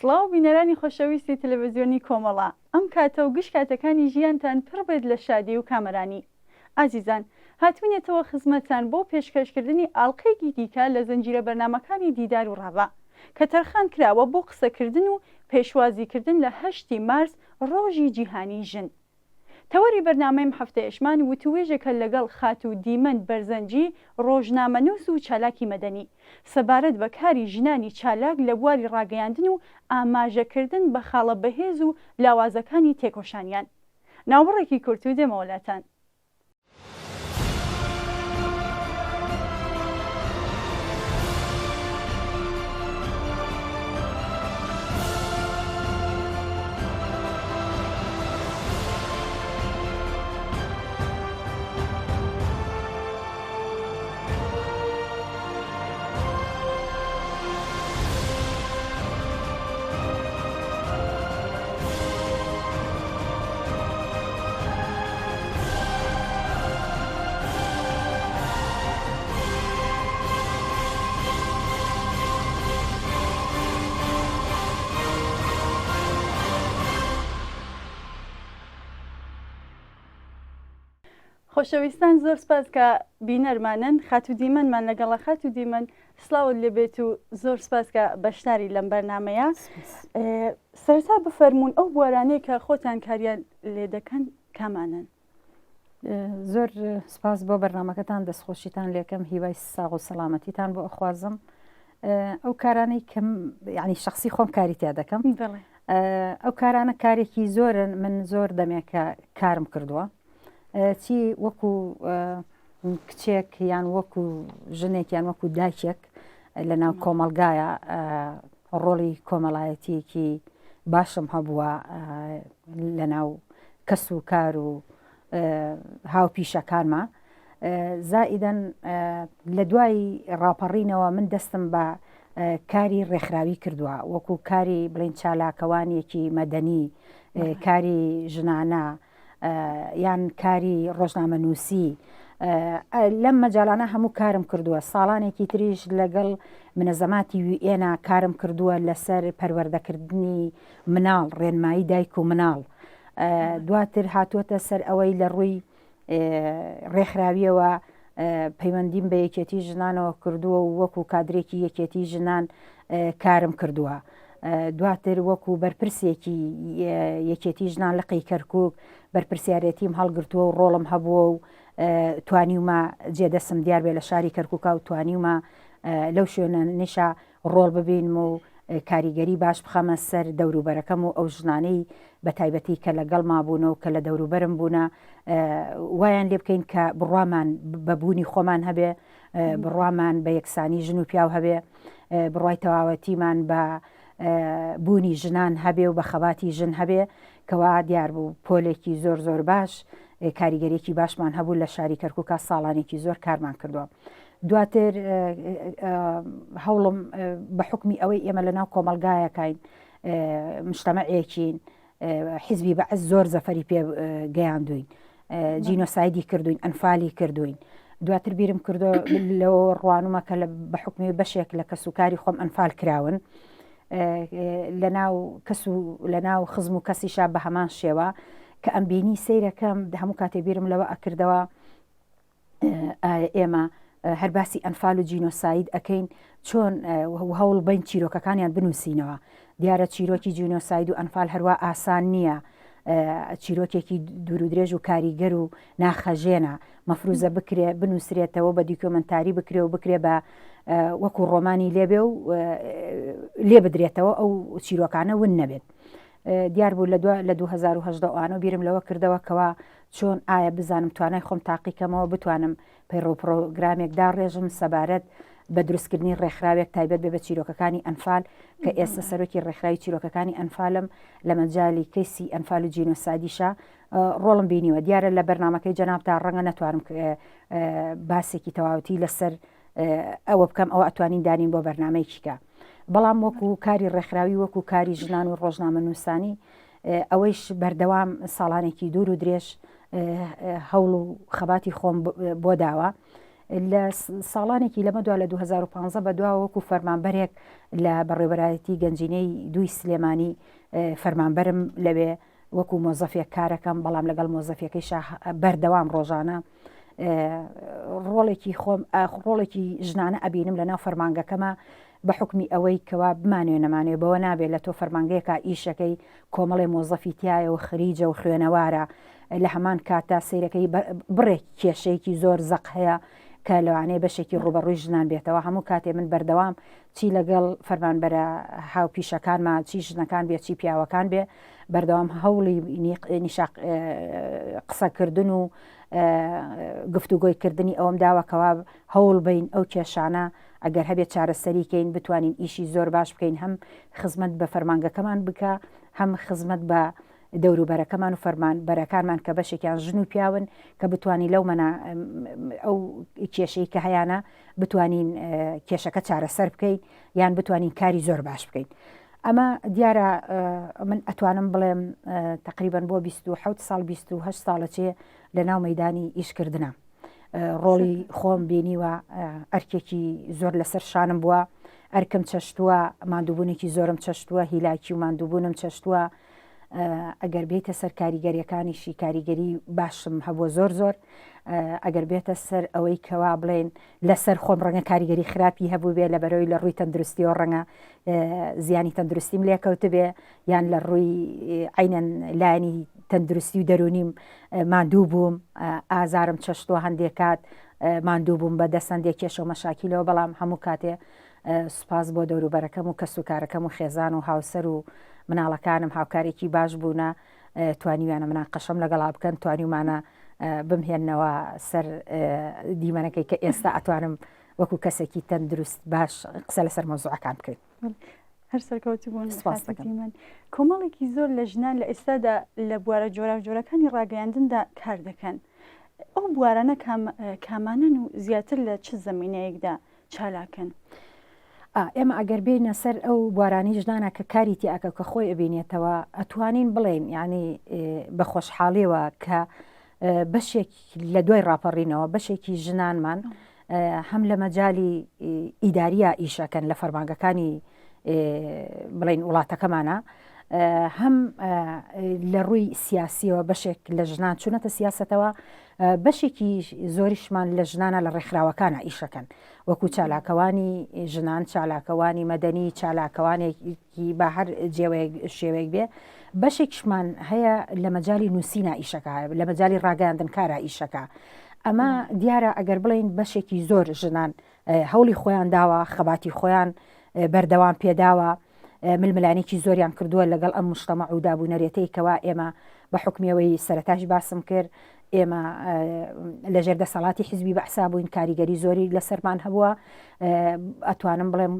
سڵاو بینەرانی خۆشەویستی تەلەڤیزیۆنی کۆمەڵا، ئەم کاتە و گشت کاتەکانی ژیانتان پڕ بێت لە شادی و کامەرانی. ئازیزان، هاتوینێتەوە خزمەتتان بۆ پێشکەشکردنی ئاڵلقەیەکی دیکە لە زنجیرە بەرنامەکانی دیدار و ڕاوا کە تەرخان کراوە بۆ قسەکردن و پێشوازیکردن لە 8 مارس ڕۆژی جیهانی ژن. تەوەری بەرنامەیم هەفتەیەشمان وتوێژێکە لەگەڵ خات و دیمەن بەرزەنجی ڕۆژنامەنووس و چالاکی مەدەنی سەبارەت بە کاری ژنانی چالاک لە بواری ڕاگەیاندن و ئاماژەکردن بە خاڵە بەهێز و لاوازەکانی تێکۆشانیان. ناوبڕێکی کورتوو دێمەوەلاتان. خۆشەویستان، زۆر سپاس کە بینەرمانن. خات و دیمەنمان لەگەڵە. خات و دیمەن، سلااوت لێبێت و زۆر سپاس کە بەشداری لەم بەرنمەیە. سەرتا بفەرمونون ئەو بوارانەیە کە خۆتان کاریان لێ دەکەن کامانن؟ زۆر سپاس بۆ بەرنمەکەتان، دەستخۆشیتان لێکم، هیوای ساغ و سەلامەتیتان بۆ ئەخوازم. ئەو کارانەی کەم ینی شخصی خۆم کاری تیا دەکەم. ئەو کارانە کارێکی زۆرن، من زۆر دەمێکە کارم کردووە، چی وەکو کچێک یان وەکو ژنێک یان وەکو دایکێک لە ناو کۆمەلگایە ڕۆڵی کۆمەڵایەتیەکی باشم هەبووە لە ناو کەس و کار و هاوپیشەکانمە. زائیدەن لە دوای ڕاپەڕینەوە من دەستم بە کاری ڕێکخراوی کردووە، وەکو کاری بڵین چالاکەوانێکی مەدەنی، کاری ژنانە یان کاری ڕۆژنامەنووسی. لەم مەجاالانە هەموو کارم کردووە. ساڵانێکی تریش لەگەڵ منەزەماتی UN کارم کردووە لەسەر پەروەردەکردنی مناڵ، ڕێنمایی دایک و مناڵ. دواتر هاتووەتە سەر ئەوەی لە ڕووی ڕێکخراویەوە پەیوەندیم بە یەکێتی ژنانەوە کردووە و وەکو کادرێکی یەکێتی ژنان کارم کردووە. دواتر وەکو بەرپرسێکی یەکێتی ژنان لقی کەرکووک بەرپرسیارەتیم هەڵگرتووە و ڕۆڵم هەبووە و توانیومە جێدەسم دیار بێ لە شاری کەرکووکە و توانیومە لەو شوێنە نیشە ڕۆڵ ببینم و کاریگەری باش بخەمە سەر دەوروبەرەکەم و ئەو ژنانەی بە تایبەتی کە لەگەڵ مابوونەوە کە لە دەوروبەرم بوونە وایان لێ بکەین کە بڕوامان بەبوونی خۆمان هەبێ، بڕوامان بە یەکسانی ژن و پیاو هەبێ، بڕوای تەواوەتیمان بە بوونی ژنان هەبێ و بە خەباتی ژن هەبێ، کەوا دیار بوو پۆلێکی زۆر زۆر باش، کاریگەرێکی باشمان هەبوو لە شاری کەرکووکە ساڵانێکی زۆر کارمان کردووە. دواتر هەوڵم بە حکمی ئەوەی ئێمە لە ناو کۆمەلگایەکەین، مشتەمەعێکین، حیزبی بەعز زۆر زەفەری پێ گەیاندوین، جینۆسایدی کردوین، ئەنفالی کردوین. دواتر بیرم کردو لەوە ڕوانومە کە بە حکمی بەشێک لە کەسوکاری خۆم ئەنفال کراون لە ناو کەس و لە ناو خزم و کەسیشا بە هەمان شێوە کە ئەمبینی سیرەکەم هەموو کاتێ بیرم لەوە ئەکردەوە ئێمە هەر باسی ئەنفال و جینۆساید ئەەکەین، چۆن هەوڵ بین چیرۆکەکانیان بنووسینەوە. دیارە چیرۆکی جینۆساید و ئەنفال هەروە ئاسان نییە، چیرۆکێکی دوور و درێژ و کاریگەر و ناخەژێنە، مەفروزە بکرێ بنووسرێتەوە، بە دیکۆمنتاری بکرێ و بکرێ بە وەکو ڕۆمانی لێبێ و لێ بدرێتەوە ئەو چیرۆکانە ون نەبێت. دیار بوو لە 2010 بیرم لەوە کردەوە کەوا چۆن ئایا بزانم توانای خۆم تاقیکەمەوە بتوانم پەیڕۆپرۆگرامێکدا ڕێژم سەبارەت بە دروستکردنی ڕێکخراوێک تایبەت بێ بە چیرۆکەکانی ئەنفال کە ئێستا سەرۆکی ڕێکخراوی چیرۆکەکانی ئەنفالم لە مەجای کەیسی ئەنفال و جینۆسایدیشە ڕۆڵم بینیوە. دیارە لە بەرنمەکەی جەناب تا ڕەنگە نەتوانم باسێکی تەواوەتی لەسەر ئەوە بکەم، ئەوە ئەتوانین دانین بۆ بەرنمەیەکیکە. بەڵام وەکو کاری ڕێکخراوی وەکو کاری ژنان و ڕۆژنامەنووسانی ئەوەیش بەردەوام ساڵانێکی دوور و درێژ هەوڵ و خەباتی خۆم بۆ داوە. لە ساڵانێکی لەمە دو لە 2015 بە دوا وەکو فەرمانبەرێک لە بەڕێوەبەرایەتی گەنجینەی دوی سلێمانی فەرمانبەرم لەوێ وەکو مۆزەفێک کارەکەم، بەڵام لەگەڵ مۆزەفەکەی بەردەوام ڕۆژانە ڕۆڵێکی ژنانە ئەبینم لە ناو فەرمانگەکەمە بە حکمی ئەوەی کەوا بمانوێ نەمانێ بەوە نابێت لە تۆ فەرمانگەیەکە ئیشەکەی کۆمەڵی مۆزەفی تایە و خریجە و خوێنەوارە لە هەمان کاتا سیرەکەی بڕێک کێشەیەکی زۆر زەق هەیە کە لەوانەیە بەشێکی ڕوبەڕووی ژنان بێتەوە. هەموو کاتێ من بەردەوام چی لەگەڵ فەرمانبەرە هاوپیشەکانمان چی ژنەکان بێ چی پیاوەکان بێ بەردەوام هەوڵی قسەکردن و گفتوگۆیکردنی ئەوەم داوەکەوا هەوڵ بین ئەو کێشانە ئەگەر هەبێت چارەسەریکەین بتوانین ئیشی زۆر باش بکەین، هەم خزمەت بە فەرمانگەکەمان بکە، هەم خزمەت بە دەوروبەرەکەمان و فەرمانبەرەکانمان کە بەشێکیان ژن و پیاون کە بتوانین لەو مەنا ئەو کێشەی کە هەیەە بتوانین کێشەکە چارەسەر بکەین یان بتوانین کاری زۆر باش بکەین. ئەمە دیارە من ئەتوانم بڵێم تقریبان بۆ 27 ساڵ 28 ساڵەچێ لە ناو مەیدانی ئیشکردنە ڕۆڵی خۆم بینیوە، ئەرکێکی زۆر لەسەر شانم بووە، ئەرکم چەشتووە، ماندووبوونێکی زۆرم چەشتووە، هیلاکی و ماندووبوونم چەشتووە. ئەگەر بێتە سەر کاریگەریەکانیشی کاریگەری باشم هەبووە زۆر ئەگەر بێتە سەر ئەوەی کەوا بڵێن لەسەر خۆم ڕەنگە کاریگەری خراپی هەبوو بێ لە بەرەوەی لە ڕووی تەندروستی و ڕەنگە زیانی تەندروستیم لێکەوت بێ یان لە ڕووی عینەن لایەنی تەندروستی و دەرونیم ماندوو بووم، ئازارم چەشتووە هەندێک کات ماندوو بووم بە دەستەندێک کێشە و مەشاکیلەوە، بەڵام هەموو کاتێ سوپاس بۆ دەوروبەرەکەم و کەسوکارەکەم و خێزان و هاوسەر و مناڵەکانم هاوکارێکی باش بوونە توانیوانە مناقەشەم لەگەڵا بکەن، توانیمانە بمهێننەوە سەر دیمەنەکەی کە ئێستا ئەتوانم وەکو کەسێکی تەندروست باش قسە لەسەر مۆزوعەکان بکەین. هەر سەرکەوتی بوون من کۆمەڵێکی زۆر لە ژنان لە ئێستادا لە بوارە جۆراوجۆرەکانی ڕاگەیاندندا کار دەکەن. ئەو بوارانە کامانن و زیاتر لە چ زەمینەیەکدا چالاکەن؟ ئێمە ئەگەر بینە سەر ئەو بوارانی ژنانە کە کاری تیاکە کە خۆی ئەبینێتەوە ئەتوانین بڵێن ینی بە خۆشحاڵیەوە کە بەشێک لە دوای ڕاپەڕینەوە بەشێکی ژنانمان هەم لە مەجای ئیداریە ئیشەکەن لە فەرمانگەکانی بڵین وڵاتەکەمانە، هەم لە ڕووی سیاسیەوە بەشێک لە ژنان چونەتە سیاستەوە، بەشێکی زۆریشمان لە ژنانە لە ڕێکخراوەکانە ئیشەکەن وەکو چالاکەوانی ژنان، چالاکەوانی مەدەنی، چالاکەوانێکی بە هەر شێوەیەک بێ، بەشێکشمان هەیە لە مەجای نووسینە ئیشەکە، لە مەجای ڕاگەاندن کارە ئیشەکە. ئەمە دیارە ئەگەر بڵین بەشێکی زۆر ژنان هەوڵی خۆیان داوە، خەباتی خۆیان بەردەوام پێداوە، ململانێکی زۆریان کردووە لەگەڵ ئەم مشتەمە و دابوونەرێتەی کەوا ئێمە بە حکمیەوەی سەرەتاش باسم کرد، ئێمە لە ژێر دەسەڵاتی حیزبی بەحسا بووین، کاریگەری زۆری لەسەرمان هەبووە. ئەتوانم بڵێم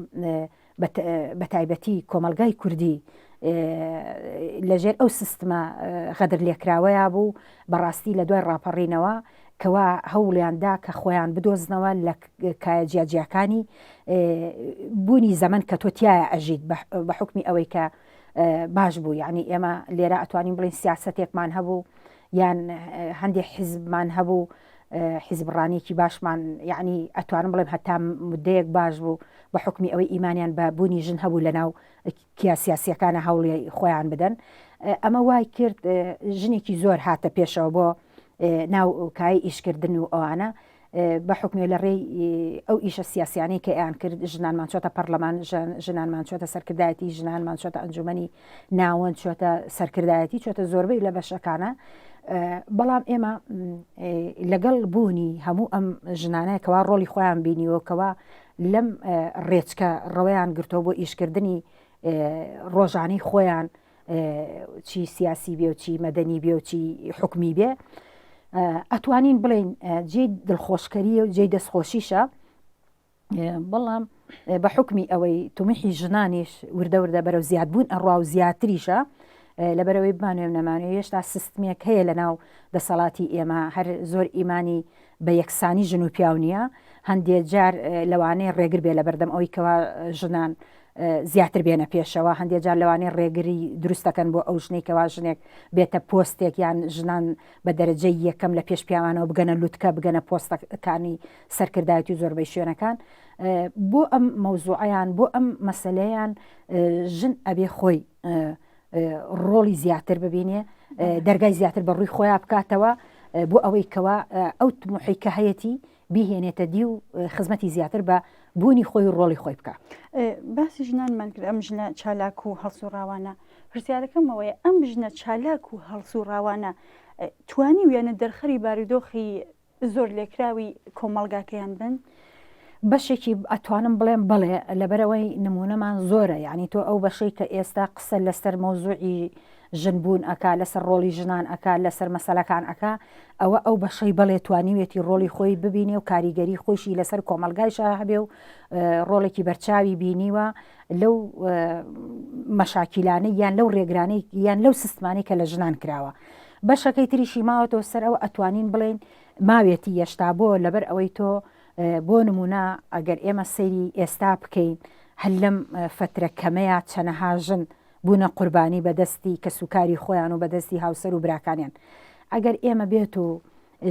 بە تایبەتی کۆمەلگای کوردی لەژێر ئەو سیستمە غەدر لێکراوەیە بوو بەڕاستی لە دوای ڕاپەڕینەوە کەوا هەوڵیاندا کە خۆیان بدۆزنەوە لە جیاجیەکانی بوونی زەمن کە تۆتیایە ئەژیت بە حکمی ئەوەی کە باش بوو. یعنی ئێمە لێرە ئەتوانین بڵین سیاسەتێکمان هەبوو یان هەندێک حیزبمان هەبوو، حیزبڕانێکی باشمان، یعنی ئەتوانم بڵێم هەتا مدەیەک باش بوو بە حکمی ئەوەی ئیمانیان بە بوونی ژن هەبوو لە ناو سیاسیەکانە هەوڵی خۆیان بدەن. ئەمە وای کرد ژنێکی زۆر هاتە پێشەوە بۆ ناو کای ئیشکردن و ئەوانە بە حکمی لە ڕێی ئەو ئیشە سیاسیانەی کە ئەیان کرد، ژنانمان چۆتە پەرلەمان، ژنانمان چۆتە سەرکردایەتی، ژنانمان چۆتە ئەنجومەنی ناوەند، چۆتە سەرکردایەتی، چۆتە زۆربەی لە بەشەکانە. بەڵام ئێمە لەگەڵ بوونی هەموو ئەم ژنانەیەکەوا ڕۆڵی خۆیان بینیوەکەوە لەم ڕێچکە ڕەوەیان گرتەوە بۆ ئیشکردنی ڕۆژانەی خۆیان، چی سیاسی بێ و چی مەدەنی بێ و چی حکمی بێ، ئەتوانین بڵین جێی دڵخۆشکەریە و جێی دەستخۆشیشە. بەڵام بە حکمی ئەوەی تومیحی ژنانیش وردە وردە بەرەو زیادبوون ئەڕوا و زیاتریشە، لەبەرەوەی بمانوێم نەمانوێ هێشتا سیستمێک هەیە لە ناو دەسەڵاتی ئێمە هەر زۆر ئیمانی بە یەکسانی ژن و پیاو نییە، هەندێک جار لەوانەیە ڕێگر بێ لە بەردەم ئەوەی کەوا ژنان زیاتر بێنە پێشەوە هەندێک جار لەوانەیە ڕێگری دروستەکەن بۆ ئەو ژنێکەوە ژنێک بێتە پۆستێک یان ژنان بە دەرەجەی یەکەم لە پێش پیاوانەوە بگەنە لوتکە بگەنە پۆستەکانی سەرکردایەتی زۆربەی شوێنەکان بۆ ئەم مەوزوعیان بۆ ئەم مەسلەیان ژن ئەبێ خۆی ڕۆڵی زیاتر ببینێ دەرگای زیاتر بە ڕووی خۆیان بکاتەوە بۆ ئەوەی کەوا ئەو محیکە هەیەی بیهێنێتە دی و خزمەتی زیاتر بە بوونی خۆی و ڕۆڵی خۆی بکە. باسی ژنانمان کرد ئەم ژنە چالاک و هەڵسوڕاوانە پرسیارەکەمەوەیە ئەم ژنە چالاک و هەڵسوڕاوانە توانی ویانە دەرخەری بارودۆخی زۆر لێکراوی کۆمەڵگاکەیان بن؟ بەشێکی ئەتوانم بڵێم بڵێ لەبەرەوەی نمونەمان زۆرە یعنی تۆ ئەو بەشەی کە ئێستا قسە لەسەر مەوزوعی ژنبوون ئەکا لەسەر ڕۆڵی ژنان ئەکا لەسەر مەسەلەکان ئەکا ئەوە ئەو بەشەی بڵێ توانیوێتی ڕۆڵی خۆی ببینێ و کاریگەری خۆشی لەسەر کۆمەلگایشە هەبێ و ڕۆڵێکی بەرچاوی بینیوە لەو مەشاکیلانەی یان لەو ڕێگرانەی یان لەو سیستمانەی کە لە ژنان کراوە بەشەکەی تریشی ماوەتەوە سەر ئەوە ئەتوانین بڵێن ماوێتی هێشتا بۆ لەبەر ئەوەی تۆ بۆ نمونە ئەگەر ئێمە سەیری ئێستا بکەین هەر لەم فترە کەمەیە چەنەها ژن بوونە قوربانی بەدەستی کە سوکاری خۆیان و بەدەستی هاوسەر و براکانیان ئەگەر ئێمە بێت و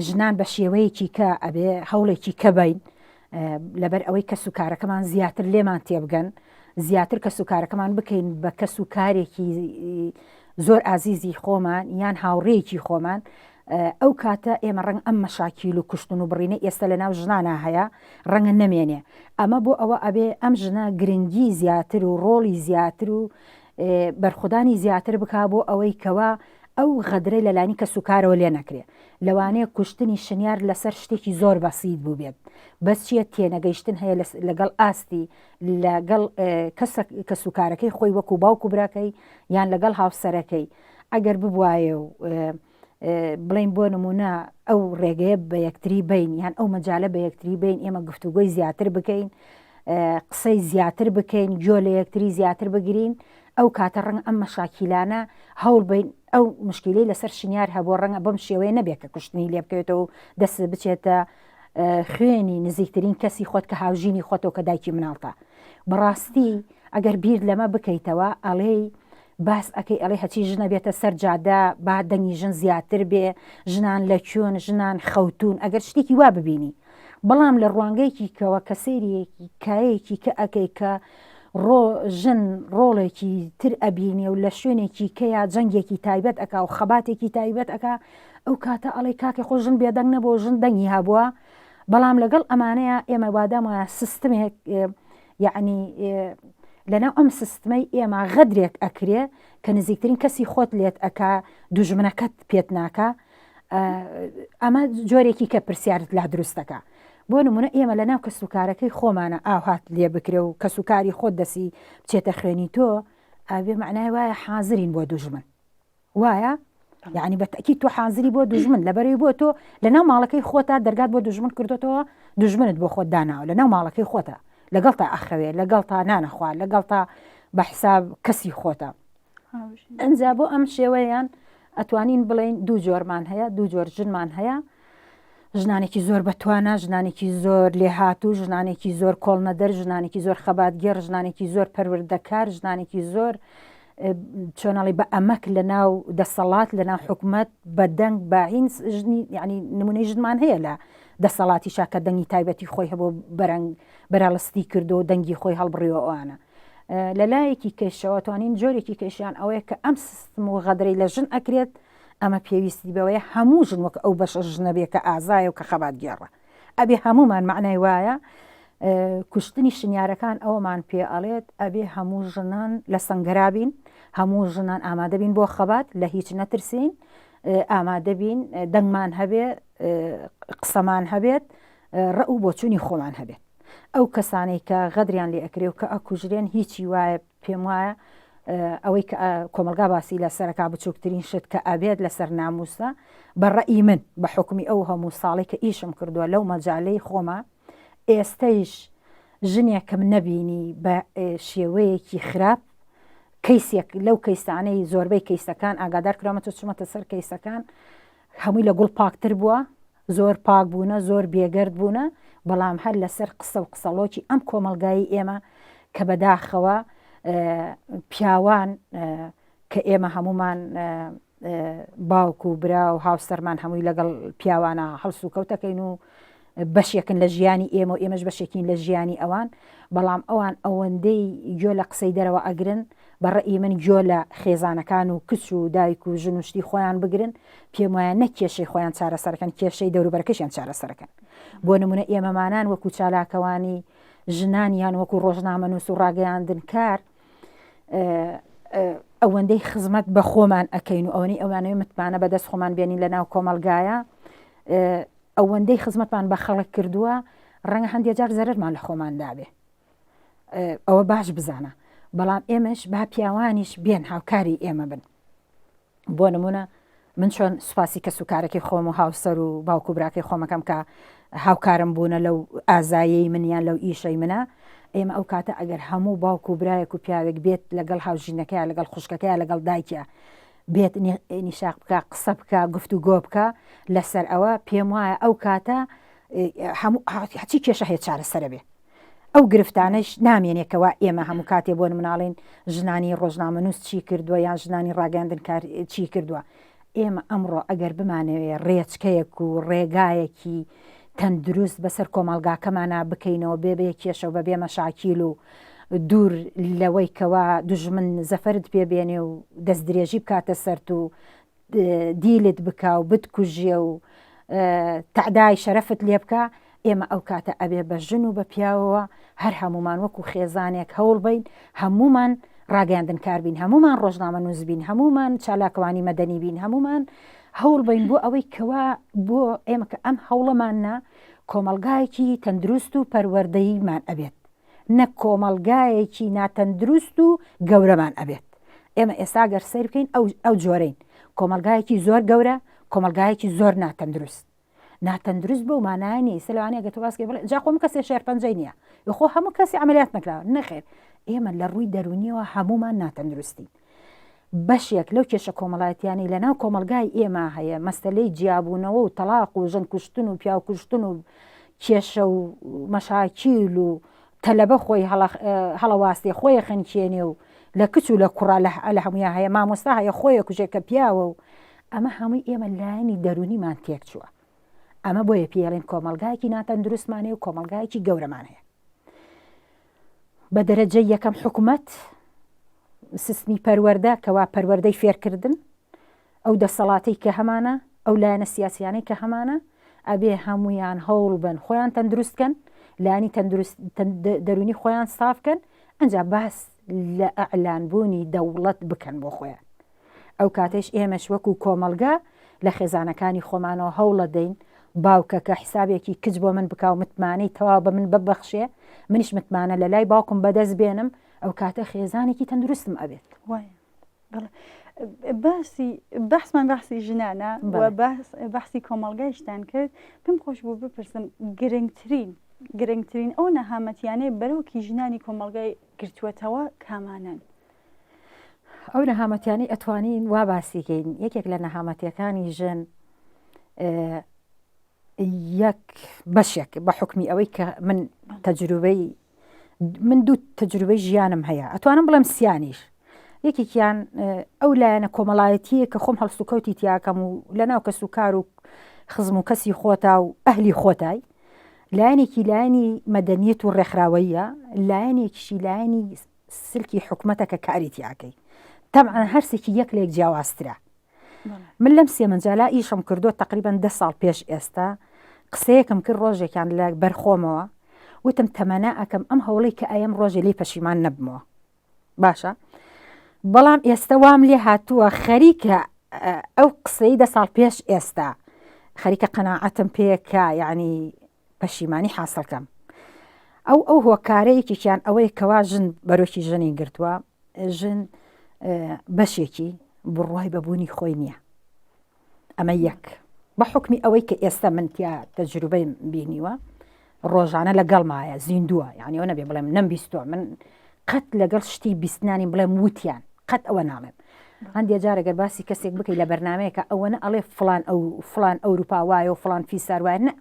ژنان بە شێوەیەکی کە ئەبێ هەوڵێکی کە بین لەبەر ئەوەی کە سوکارەکەمان زیاتر لێمان تێبگەن زیاتر کە سوکارەکەمان بکەین بە کە سوکارێکی زۆر ئازیزی خۆمان یان هاوڕێیەکی خۆمان ئەو کاتە ئێمە ڕەنگ ئەم مەشاکیل و کوشتن و بڕینە ئێستا لە ناو ژنانە هەیە ڕەنگە نەمێنێ ئەمە بۆ ئەوە ئەبێ ئەم ژنە گرنگی زیاتر و ڕۆڵی زیاتر و بەرخودانی زیاتر بکا بۆ ئەوەی کەوا ئەو غەدرەی لەلانی کە سوکارەوە لێ نەکرێ لەوانەیە کوشتنی شنیار لەسەر شتێکی زۆر بەسیت بوو بێت بەس چیە تێنەگەیشتن هەیە لەگەڵ ئاستی لەگەڵ کە سوکارەکەی خۆی وەکو باوکو براکەی یان لەگەڵ هاوسەرەکەی ئەگەر ببوایە و بڵین بۆ نمونە ئەو ڕێگەیە بە یەکتری بین یان ئەو مەجالە بە یەکتری بین ئێمە گفتوگۆی زیاتر بکەین قسەی زیاتر بکەین گوێ لە یەکتری زیاتر بگرین ئەو کاتە ڕەنگ ئەم مەشاکیلانە هەوڵ بین ئەو مشکلەی لەسەر شنیار هەبوو ڕەنگە بەم شێوەیە نەبێت کە کوشتنی لێ بکەوێتەوە دەست بچێتە خوێنی نزیکترین کەسی خۆت کە هاوژینی خۆتەوە کە دایکی مناڵتە بەڕاستی ئەگەر بیر لەمە بکەیتەوە ئەڵێی باس ئەەکەی ئەڵێ هەچی ژنە بێتە سەر جادا با دەنگی ژن زیاتر بێ ژنان لە کوێن ژنان خەوتون ئەگەر شتێکی وا ببینی بەڵام لە ڕوانگەیەکی کەوە کە سەیرێکی کایەکی کە ئەەکەی کە ژن ڕۆڵێکی تر ئەبینێ و لە شوێنێکی کەیا جەنگێکی تایبەت ئەکا و خەباتێکی تایبەت ئەکا ئەو کاتە ئەڵێ کاکە خۆ ژن بێدەنگ نەبوو ژن دەنگی هەبووە بەڵام لەگەڵ ئەمانەیە ئێمە وادام وایە سیستمێک یعنی لەناو ئەم سیستمەی ئێمە غەدرێک ئەکرێ کە نزیکترین کەسی خۆت لێت ئەکا دوژمنەکەت پێت ناکە ئەمە جۆرێکی کە پرسیارت لا دروستەکە بۆ نمونە ئێمە لەناو کە سوکارەکەی خۆمانە ئاهات لێ بکرێ و کە سوکاری خۆت دەسی بچێتە خوێنی تۆ ئەبێ معنای وایە حازرین بۆ دوژمن وایە یعنی بەتەکی تۆ حازری بۆ دوژمن لەبەرەوەی بۆ تۆ لەناو ماڵەکەی خۆتە دەرگات بۆ دوژمن کردوتەوە دوژمنت بۆ خۆت داناوە لەناو ماڵەکەی خۆتە لەگەڵ تا ئەخەوێ لەگەڵ تا نانەخوا لەگەڵ تا بە حساب کەسی خۆتە ئەنجا بۆ ئەم شێوەیان ئەتوانین بڵین دوو جۆرمان هەیە دوو جۆر ژنمان هەیە ژنانێکی زۆر بەتوانە ژنانێکی زۆر لێهاتوو ژنانێکی زۆر کۆڵنەدەر ژنانێکی زۆر خەباتگەر ژنانێکی زۆر پەروەردەکار ژنانێکی زۆر چۆنەڵی بە ئەمەک لە ناو دەسەڵات لە ناو حکومەت بە دەنگ باهین ینی نمونەی ژنمان هەیە لە دەسەڵاتی شاکە دەنگی تایبەتی خۆی هەبوو بەراڵستی کردو و دەنگی خۆی هەڵبڕیەوە ئەوانە لە لایەکی کێشەوە توانین جۆرێکی کێشیان ئەوەیە کە ئەم سیستم و غەدرەی لە ژن ئەکرێت ئەمە پێویستی بەوەیە هەموو ژن وەک ئەو بەشە ژنە بێ کە ئازایە و کە خەباتگێڕە ئەبێ هەمومان معنای وایە کوشتنی شنیارەکان ئەوەمان پێ ئەڵێت ئەبێ هەموو ژنان لە سەنگەرابین هەموو ژنان ئامادەبین بۆ خەبات لە هیچ نەترسین ئامادەبین دەنگمان هەبێ قسەمان هەبێت ڕە و بۆچوونی خۆمان هەبێت ئەو کەسانەی کە غەدریان لێ ئەکرێ و کە ئەکوژرێن هیچی وایە پێم وایە ئەوەی کۆمەلگا باسی لە سەرەکا بچووکترین شت کە ئەبێت لەسەر ناموسە بەڕەئی من بە حکمی ئەو هەموو ساڵی کە ئیشم کردووە لەو مەجالەی خۆمە ئێستەیش ژنێکم نەبینی بە شێوەیەکی خراپ کەیسێک لەو کەیسانەی زۆربەی کەیسەکان ئاگادار کرامەتە چمەتە سەر کەیسەکان هەمووی لە گوڵ پاکتر بووە زۆر پاک بوونە زۆر بێگەرد بوونە بەڵام هەر لەسەر قسە و قسەڵۆکی ئەم کۆمەلگایی ئێمە کە بەداخەوە پیاوان کە ئێمە هەمومان باوک و برا و هاوسەرمان هەمووی لەگەڵ پیاوانە هەڵس و کەوتەکەین و بەشێکن لە ژیانی ئێمە و ئێمەش بەشێکین لە ژیانی ئەوان، بەڵام ئەوان ئەوەندەی گوێ لە قسەی دەرەوە ئەگرن بەڕێی من گوێ لە خێزانەکان و کچ و دایک و ژن و شتی خۆیان بگرن، پێم وایە نە کێشەی خۆیان چارەسەرەکەن، کێشەی دەوروبەرەکەشیان چارەسەرەکەن. بۆ نمونە ئێمەمانان وەکو چالاکەوانی ژنانیان وەکو ڕۆژنامەنووس و ڕاگەیاندن کار ئەوەندەی خزمەت بە خۆمان ئەەکەین و ئەوەی ئەوانەوەی متمانە بەدەست خۆمان بێنین لە ناو کۆمەلگایە، ئەوەندەی خزمەتمان بە خەڵک کردووە ڕەنگە هەندێک جار زەرمان لە خۆمان دابێ، ئەوە باش بزانە. بەڵام ئێمەش با پیاوانیش بێن هاوکاری ئێمە بن. بۆ نمونە من چۆن سوپاسی کە سوکارەکەی خۆم و هاوسەر و باوکو براکەی خۆمەکەم کە هاوکارم بوونە لەو ئازایی منیان لەو ئیشەی منە، ئێمە ئەو کاتە ئەگەر هەموو باوکو و برایەک و پیاوێک بێت لەگەڵ هاوژینەکەیە لەگەڵ خوشکەکەیە لەگەڵ دایکە بێت نیشاق بکە قسە بکە گفت و گۆ بکە لەسەر ئەوە، پێم وایە ئەو کاتە هەچی کێشە هەیە چارەسەرە بێ. ئەو گرفتانش نامێنێکەوە ئێمە هەموو کاتێ بۆ مناڵین ژنانی ڕۆژنامەنووس چی کردووە یان ژنانی ڕاگەاندن کار چی کردووە. ئێمە ئەمڕۆ ئەگەر بمانەوێ ڕێچکەیەک و ڕێگایەکی تەندروست بەسەر کۆمەلگاکەمانە بکەینەوە بێ کێشە و بەبێ مەشاکیل و دوور لەوەی کەوا دوژمن زەفرت پێبێنێ و دەست درێژی بکاتە سەرت و دیلت بکە و بتکوژێ و تەعدای شەرەفت لێ بکە، ئێمە ئەو کاتە ئەبێ بە ژن و بە پیاوەوە هەر هەمومان وەکو خێزانێک هەوڵ بین، هەمومان ڕاگەاندن کار بین، هەمومان ڕۆژنامەنووس بین، هەمومان چالاکەوانی مەدەنی بین، هەمومان هەوڵ بین بۆ ئەوەی کەوا بۆ ئێمە کە ئەم هەوڵەمانە کۆمەلگایەکی تەندروست و پەروەردەییمان ئەبێت، نەک کۆمەلگایەکی ناتەندروست و گەورەمان ئەبێت. ئێمە ئێستا گەر سەیر بکەین ئەو جۆرەین، کۆمەلگایەکی زۆر گەورە، کۆمەلگایەکی زۆر ناتەندروست. ناتەندروست بۆ مانانی سلوانەیە گە تۆ باسکە بڵێ جا خۆم کەسێ شێرپەنجەی نییە خۆ هەموو کەسی عملیات نەکراوە، نەخێر، ئێمە لە ڕووی دەرونیەوە هەمومان ناتەندروستی. بەشێک لەو کێشە کۆمەڵایەتیانی لە ناو کۆمەلگای ئێمە هەیە، مەستەلەی جیابوونەوە و تەلاق و ژن کوشتن و پیاو کوشتن و کێشە و مەشاکیل و تەلەبە خۆی هەڵەواستێ خۆی خەنکێنێ و لە کچ و لە کوڕا لە هەمویان هەیە، مامۆستا هەیە خۆیە کوژێک کە پیاوە و ئەمە هەمووی ئێمە لایەنی دەرونیمان تێک چووە. ئەمە بۆیە پێڵێن کۆمەلگایەکی ناتەندروستمانەیە و کۆمەلگایەکی گەورەمان هەیە. بە دەرەجەی یەکەم حکوومەت سیستمی پەروەردە کەوا پەروەردەی فێرکردن، ئەو دەسەڵاتەی کە هەمانە، ئەو لایەنە سیاسیانەی کە هەمانە ئەبێ هەمویان هەوڵ بن خۆیان تەندروستکەن، لایەنی دەرونی خۆیان سافکەن، ئەنجا باس لە ئەعلانبوونی دەوڵەت بکەن بۆ خۆیان. ئەو کاتێش ئێمەش وەکو کۆمەلگا لە خێزانەکانی خۆمانەوە هەوڵە دەین باوکەکە حسابێکی کچ بۆ من بکاو متمانەی تەواو بە من ببەخشێ، منیش متمانە لە لای باوکم بەدەست بێنم، ئەو کاتە خێزانێکی تەندروستم ئەبێت. بەحسمان بەحسی ژنانە و بەحسی کۆمەلگایشتان کرد، پێم خۆش بوو بپرسم گرنگترین ئەو نەهامەتیانەی بەرەوکی ژنانی کۆمەلگای گرتووەتەوە کامانن؟ ئەو نەهامەتیانەی ئەتوانین وا باسیکەین. یەکێک لە نەهامەتیەکانی ژن یەک بەشێک بە حکمی ئەوەی کە من دوو تەجروبەی ژیانم هەیە، ئەتوانم بڵێم سیانیش. یەکێکیان ئەو لایەنە کۆمەڵایەتیە کە خۆم هەڵسوکەوتی تیاکەم و لەناو کەس و کار و خزم و کەسی خۆتا و ئەهلی خۆتای، لایەنێکی لایەنی مەدەنیەت و ڕێکخراوەیە، لایەنێکیشی لایەنی سلکی حکومەتە کە کاری تیاکەی. تەبعاً هەرسێکی یەک لێک جیاوازترە. من لەم سێ منجالا ئیشم کردو تقریبا 10 ساڵ پێش ئێستا، قسەیەکم کرد ڕۆژێکیان لە بەرخۆمەوە، وتم تەمەنا ئەکەم ئەم هەوڵەی کە ئەم ڕۆژێ لی پەشیمان نەبمەوە باشە، بەڵام ئێستا وام لێ هاتووە خەریکە ئەو قسەی 10 ساڵ پێش ئێستا خەریکە قەناعەتم پێکە، یعنی پەشیمانی حاصلکەم. ئەو هۆکارەیەکیان ئەوەی کەوا ژن بەرۆکی ژنی گرتووە، ژن بەشێکی بڕوای بەبوونی خۆی نییە. ئەمە یەک بە حکمی ئەوەی کە ئێستا من تیا تەجروبەی بینیوە، ڕۆژانە لەگەڵمایە زیندووە، یعنی ئەوە نەبێ بڵێم نەمبیستووە، من قەت لەگەڵ شتی بیستنانی بڵێم وتیان قەت ئەوە ناڵێم. هەندێک جارەگەر باسی کەسێک بکەی لە بەرنمەیەکە ئەوەنە ئەڵێ فلان ئەوروپا وایە و فلان فیسار وایە، نە،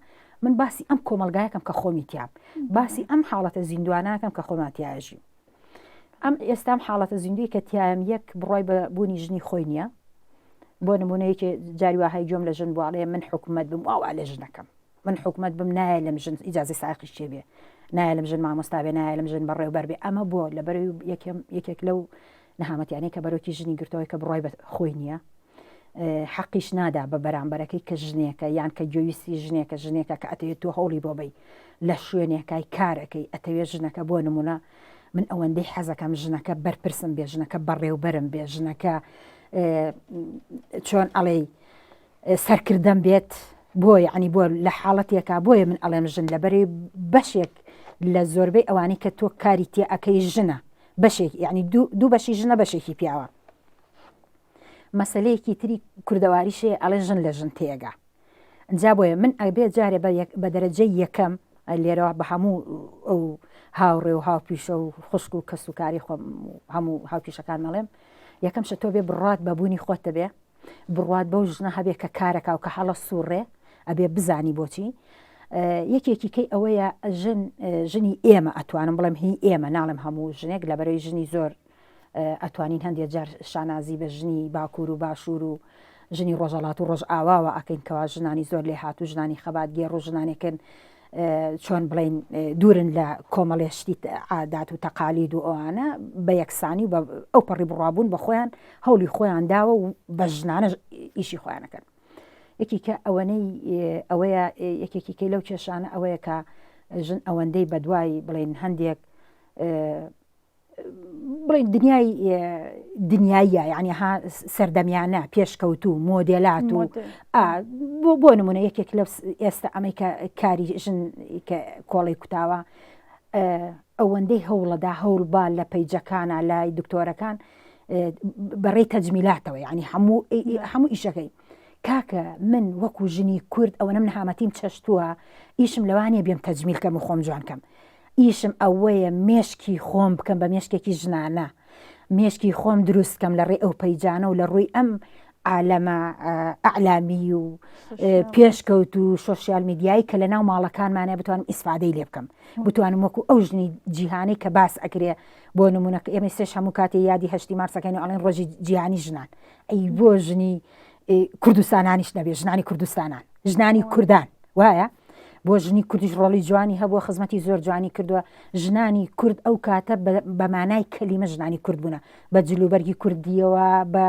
من باسی ئەم کۆمەلگایەکەم کە خۆمی تیام، باسی ئەم حاڵەتە زیندواناکەم کە خۆماتیاژی. ئەم ئێستام حاڵەتە زیندوی کە تیایم یەک بڕای بە بوونی ژنی خۆی نییە بۆ نمونەیەکی جاری وهای جۆم لە ژن بواڵەیە من حکومت بم ئاوا لە ژنەکەم من حکومت بم نایە لەم ژن ئیجازەی ساقیش چێ بێ نایە لەم ژن مامۆستا بێ نایە لەم ژن بەڕێوەبەر بێ ئەمە بۆ لەبەر یەکێک لەو نەهامەتیانەی کە بەرەوکی ژنی گرتەوەی کە بڕای بە خۆی نییە حەقیش نادا بە بەرامبەرەکەی کە ژنێکە یان کە گوێویستی ژنێکە کە ئەتەوێت تۆ هەوڵی بۆ بی لە شوێنێکای کارەکەی ئەتەوێت ژنەکە بۆ نمونە من ئەوەندەی حەزەکەم ژنەکە بەرپرسم بێ ژنەکە بەڕێوەبەرم بێ ژنەکە چۆن ئەڵێ سەرکردەم بێت بۆ یعنی بۆ لە حاڵەتێکا بۆیە من ئەڵێم ژن لەبەرێ بەشێک لە زۆربەی ئەوانەی کە تۆ کاری تێ ئەەکەی ژنە بەشێک یعنی دوو بەشی ژنە بەشێکی پیاوە مەسلەیەکی تری کوردەواریشێ ئەڵێ ژن لە ژن تێگا جا بۆیە من ئەبێ جارێ بە دەرەجەی یەکەم لێرەوە بە هەموو ئەو هاوڕێ و هاوپیشە و خوشک و کەس و کاری خۆم هەموو هاوپیشەکان مەڵێم یەکەم شە تۆ بێ بڕات بە بوونی خۆتە بێ بڕات بەو ژنە هەبێ کە کارەکە و کە هەڵە سوڕێ ئەبێ بزانی بۆچی یەکێکی کەی ئەوەیە ژنی ئێمە ئەتوانم بڵێم هی ئێمە ناڵم هەموو ژنێک لەبەرەوەی ژنی زۆر ئەتوانین هەندێک جار شانازی بە ژنی باکوور و باشوور و ژنی ڕۆژەڵات و ڕۆژ ئاواوە ئەکەین کەوا ژنانی زۆر لێ هاتوو ژنانی خەبات گێڕ و ژنانێکن چۆن بڵین دوورن لە کۆمەڵێشتی عادات و تەقالید و ئەوانە بە یەکسانی و ئەو پەڕی بڕابوون بە خۆیان هەولی خۆیان داوە و بە ژنانە ئیشی خۆیانەکەن یەکی کە ئەوەنەی ئەوەیە یەکێکی کەی لەو کێشانە ئەوەیە کە ژن ئەوەندەی بەدوای بڵین هەندێک بڵین دنیاییە یعنی ها سەردەمیانە پێشکەوتو مۆدێلات و بۆ نمونە یەکێک لەو ئێستا ئەمەی کە کاری ژن کە کۆڵی کوتاوە ئەوەندەی هەوڵەدا هەوڵبا لە پەیجەکانە لای دکتۆرەکان بەڕێی تەجمیلاتەوە یعنی هەموو ئیشەکەی کاکە من وەکو ژنی کورد ئەوە نەم نەهامەتیم چەشتووە ئیشم لەوانێ بێم تەجمیلکەم و خۆم جوانکەم ئیشم ئەوەیە مێشکی خۆم بکەم بە مێشکێکی ژنانە مێشکی خۆم دروستکەم لە ڕێ ئەو پەیجانە و لە ڕووی ئەم عالەمە ئەعلامی و پێشکەوت و سۆسیال میدیایی کە لە ناو ماڵەکانمانە بتوانم ئیسفادەی لێ بکەم بتوانم وەکو ئەو ژنی جیهانی کە باس ئەکرێ بۆ نمونەکە ئێمە سێش هەموو کاتی یادی هەشتی مارسەکەین و ئەڵێن ڕۆژی جیهانی ژنان ئەی بۆ ژنی کوردستانانیش نەبێ ژنانی کوردستانان ژنانی کوردان وایە بۆ ژنی کوردیش ڕۆڵی جوانی هەبووە خزمەتی زۆر جوانی کردووە ژنانی کورد ئەو کاتە بە مانای کەلیمە ژنانی کورد بوونە بە جلوبەرگی کوردیەوە بە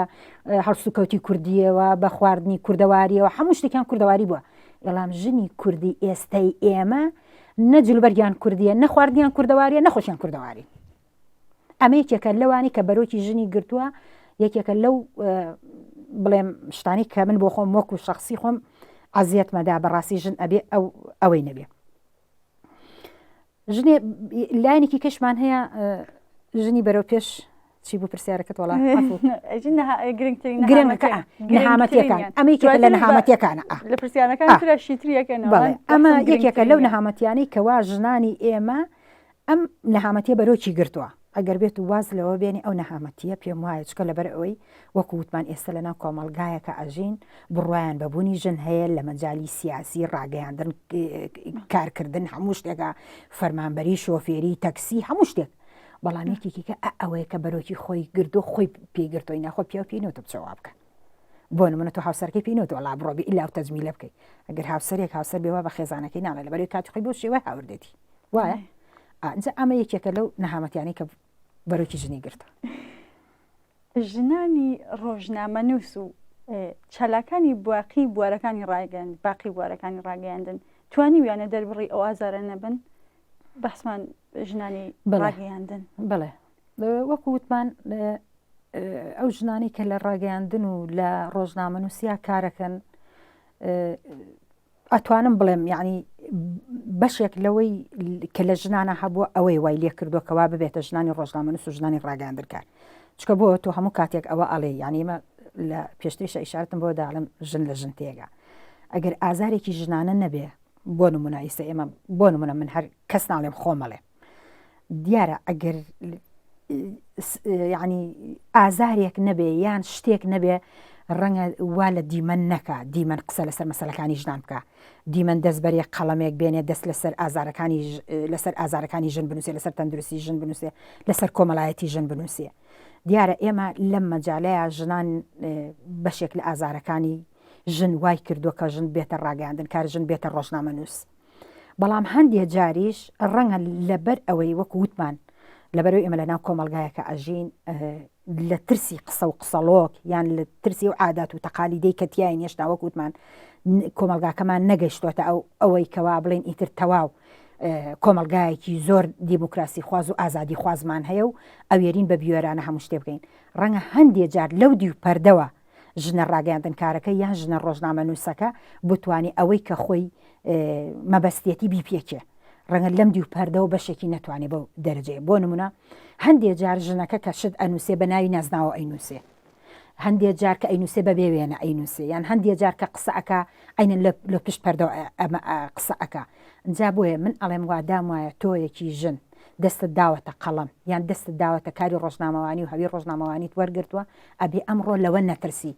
هەڵسوکەوتی کوردیەوە بە خواردنی کوردەواریەوە هەموو شتێکیان کوردەواری بووە ئێڵام ژنی کوردی ئێستای ئێمە نە جلوبەرگیان کوردیە نە خواردنیان کوردەواریە نەخۆشیان کوردەواری ئەمە یەکێکە لەوانی کە بەرۆکی ژنی گرتووە یەکێکە لەو بڵێم شتانی کە من بۆ خۆم وەکو شخصی خۆم عزیەتمەدا بەڕاستی ژن ئەبێ ئەوەی نەبێ ژنێ لایەنێکی کەشمان هەیە ژنی بەرەو پێش چی بوو پرسیارەکەت وەڵا نەهامەتیەکان ئەمە یەکێکە لە نەهامەتیەکانە لە پرسیارەکان ترەشی تریەکەن ئەمە یەکێکە لەو نەهامەتیانەی کەوا ژنانی ئێمە ئەم نەهامەتیە بەرۆکی گرتووە ئەگەر بێت و واز لەوە بێنێ ئەو نەهامەتیە پێم وایە چکە لەبەر ئەوەی وەکو وتمان ئێستا لەناو کۆمەڵگایەکە ئەژین بڕوایان بەبوونی ژن هەیە لە مەجای سیاسی ڕاگەیاندن کارکردن هەموو شتێکە فەرمانبەری شۆفێری تەکسی هەموو شتێک بەڵامێکێکی کە ئەوەیە کە بەرۆکی خۆی گردو خۆی پێگرتۆی ناخۆ پیا پێینەوە بچەوا بکە بۆ نمونە تۆ هاوسەرەکەی پێینەوە وەڵا بڕۆبی ئیلا و تەجمیلە بکەیت ئەگەر هاوسەرێک هاوسەر بێوە بە خێزانەکەی ناڵێ لەبەرەوەی کاتی خۆی بۆ شێوە هاوردێتی وایە ئەجا ئەمە یەکێکە لەو نەهامەتیانەی کە بەرۆکی ژنی گرتە ژنانی ڕۆژنامەنووس و چالاکانی باقی بوارەکانی ڕاگەاند باقی بوارەکانی ڕاگەیاندن توانی ویانە دەربڕی ئەو ئازارە نەبن بەسمان ژنانی ڕاگەیاندن بڵێ وەکو وتمان ئەو ژنانی کە لە ڕاگەیاندن و لە ڕۆژنامەنووسیا کارەکەن ئەتوانم بڵێم یعنی بەشێک لەوەی کە لە ژنانە هەبووە ئەوەی وای لێ کردووە کەوا ببێتە ژنانی ڕۆژنامەنووس و ژنانی ڕاگەاندنکار چکە بۆ تۆ هەموو کاتێک ئەوە ئەڵێ یعنی ئمە لە پێشتریشە ئیشارەتم بۆ داڵم ژن لە ژن تێگا ئەگەر ئازارێکی ژنانە نەبێ بۆ نمونە ئیستا ئێمە بۆ نمونە من هەر کەس ناڵێم خۆمەڵێ دیارە ئەگەر یعنی ئازارێک نەبێ یان شتێک نەبێ ڕەنگە وا لە دیمەن نەکە، دیمەن قسە لەسەر مەسەلەکانی ژنان بکە، دیمەن دەست بەرێ قەڵەمێک بێنێ دەست لەسەر ئازارەکانی ژن بنووسێ، لەسەر تەندروستی ژن بنووسێ، لەسەر کۆمەڵایەتی ژن بنووسێ. دیارە ئێمە لەم مەجالەیە ژنان بەشێک لە ئازارەکانی ژن وای کردووە کە ژن بێتە ڕاگەاندن، کار ژن بێتە ڕۆژنامە نووس. بەڵام هەندێک جاریش ڕەنگە لەبەر ئەوەی وەکو وتمان لەبەرەوەی ئێمە لەناو کۆمەلگایەکە ئەژین لە ترسی قسە و قسەڵۆک یان لە ترسی و عادات و تەقالیدەی کە تیایە هێشتا وەکو وتمان کۆمەلگاکەمان نەگەیشتوتە ئەوەی کەوا بڵێن ئیتر تەواو کۆمەلگایەکی زۆر دیموکراسی خواز و ئازادی خوازمان هەیە و ئەوێرین بە بیوێرانە هەموو شتێ بکەین. ڕەنگە هەندێک جار لەو دی و پەردەوە ژنە ڕاگەاندن کارەکە یان ژنە ڕۆژنامە نووسەکە بتوانێت ئەوەی کە خۆی مەبەستێتی بیپێکێ، ڕەنگە لەم دی و پەردەوە بەشێکی نەتوانێت بەو دەرەجەیە. بۆ نمونە هەندێک جار ژنەکە کە شت ئەنووسێ بە ناوی نازناوە ئەینووسێ، هەندێک جار کە ئەینووسێ بە بێوێنە ئەینووسێ، یان هەندێک جار کە قسەکە ئەینە لە پشت پەردەوە ئەمە قسەکە. جا بۆیە من ئەڵێم وادام وایە تۆیەکی ژن دەستت داوەتە قەڵەم یان دەستت داوەتە کاری ڕۆژنامەوانی و هەوی ڕۆژنامەوانیت وەرگرتووە، ئەبێ ئەمڕۆ لەوە نەترسی،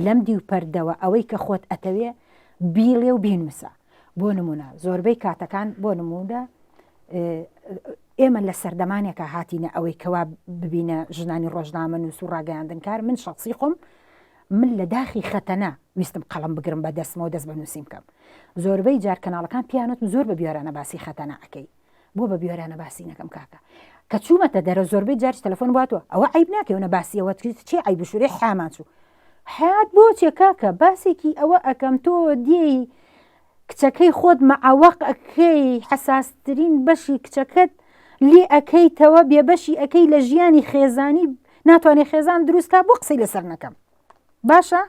لەم دی و پەردەوە ئەوەی کە خۆت ئەتەوێ بیڵێ و بینووسە. بۆ نمونە زۆربەی کاتەکان بۆ نمونە ئێمە لە سەردەمانێکە هاتیینە ئەوەی کەوا ببینە ژنانی ڕۆژنامە نووس و ڕاگەاندن کار. من شخصی خۆم من لە داخی خەتەنە ویستم قەڵم بگرم بە دەستمەوە دەست بە نووسیم بکەم. زۆربەی جار کەناڵەکان پیانوتم زۆر بە بیۆرانە باسی خەتەنە ئەەکەی، بۆ بە بیۆرانە باسی نەکەم کاکە کە چوومەتە دەرە زۆربەی جارش تەلەفۆن باتوە ئەوە عیب ناکەونە باسیەوە چی عیب بشورێ حامان چوو حیات بۆچێ کاکە باسێکی ئەوە ئەەکەم تۆ دیێی کچەکەی خۆت مەعاوەق ئەەکەی حساسترین بەشی کچەکەت لێ ئەەکەیتەوە بێ بەشی ئەەکەی لە ژیانی خێزانی ناتوانێت خێزان دروستکە بۆ قسەی لەسەر نەکەم. باشە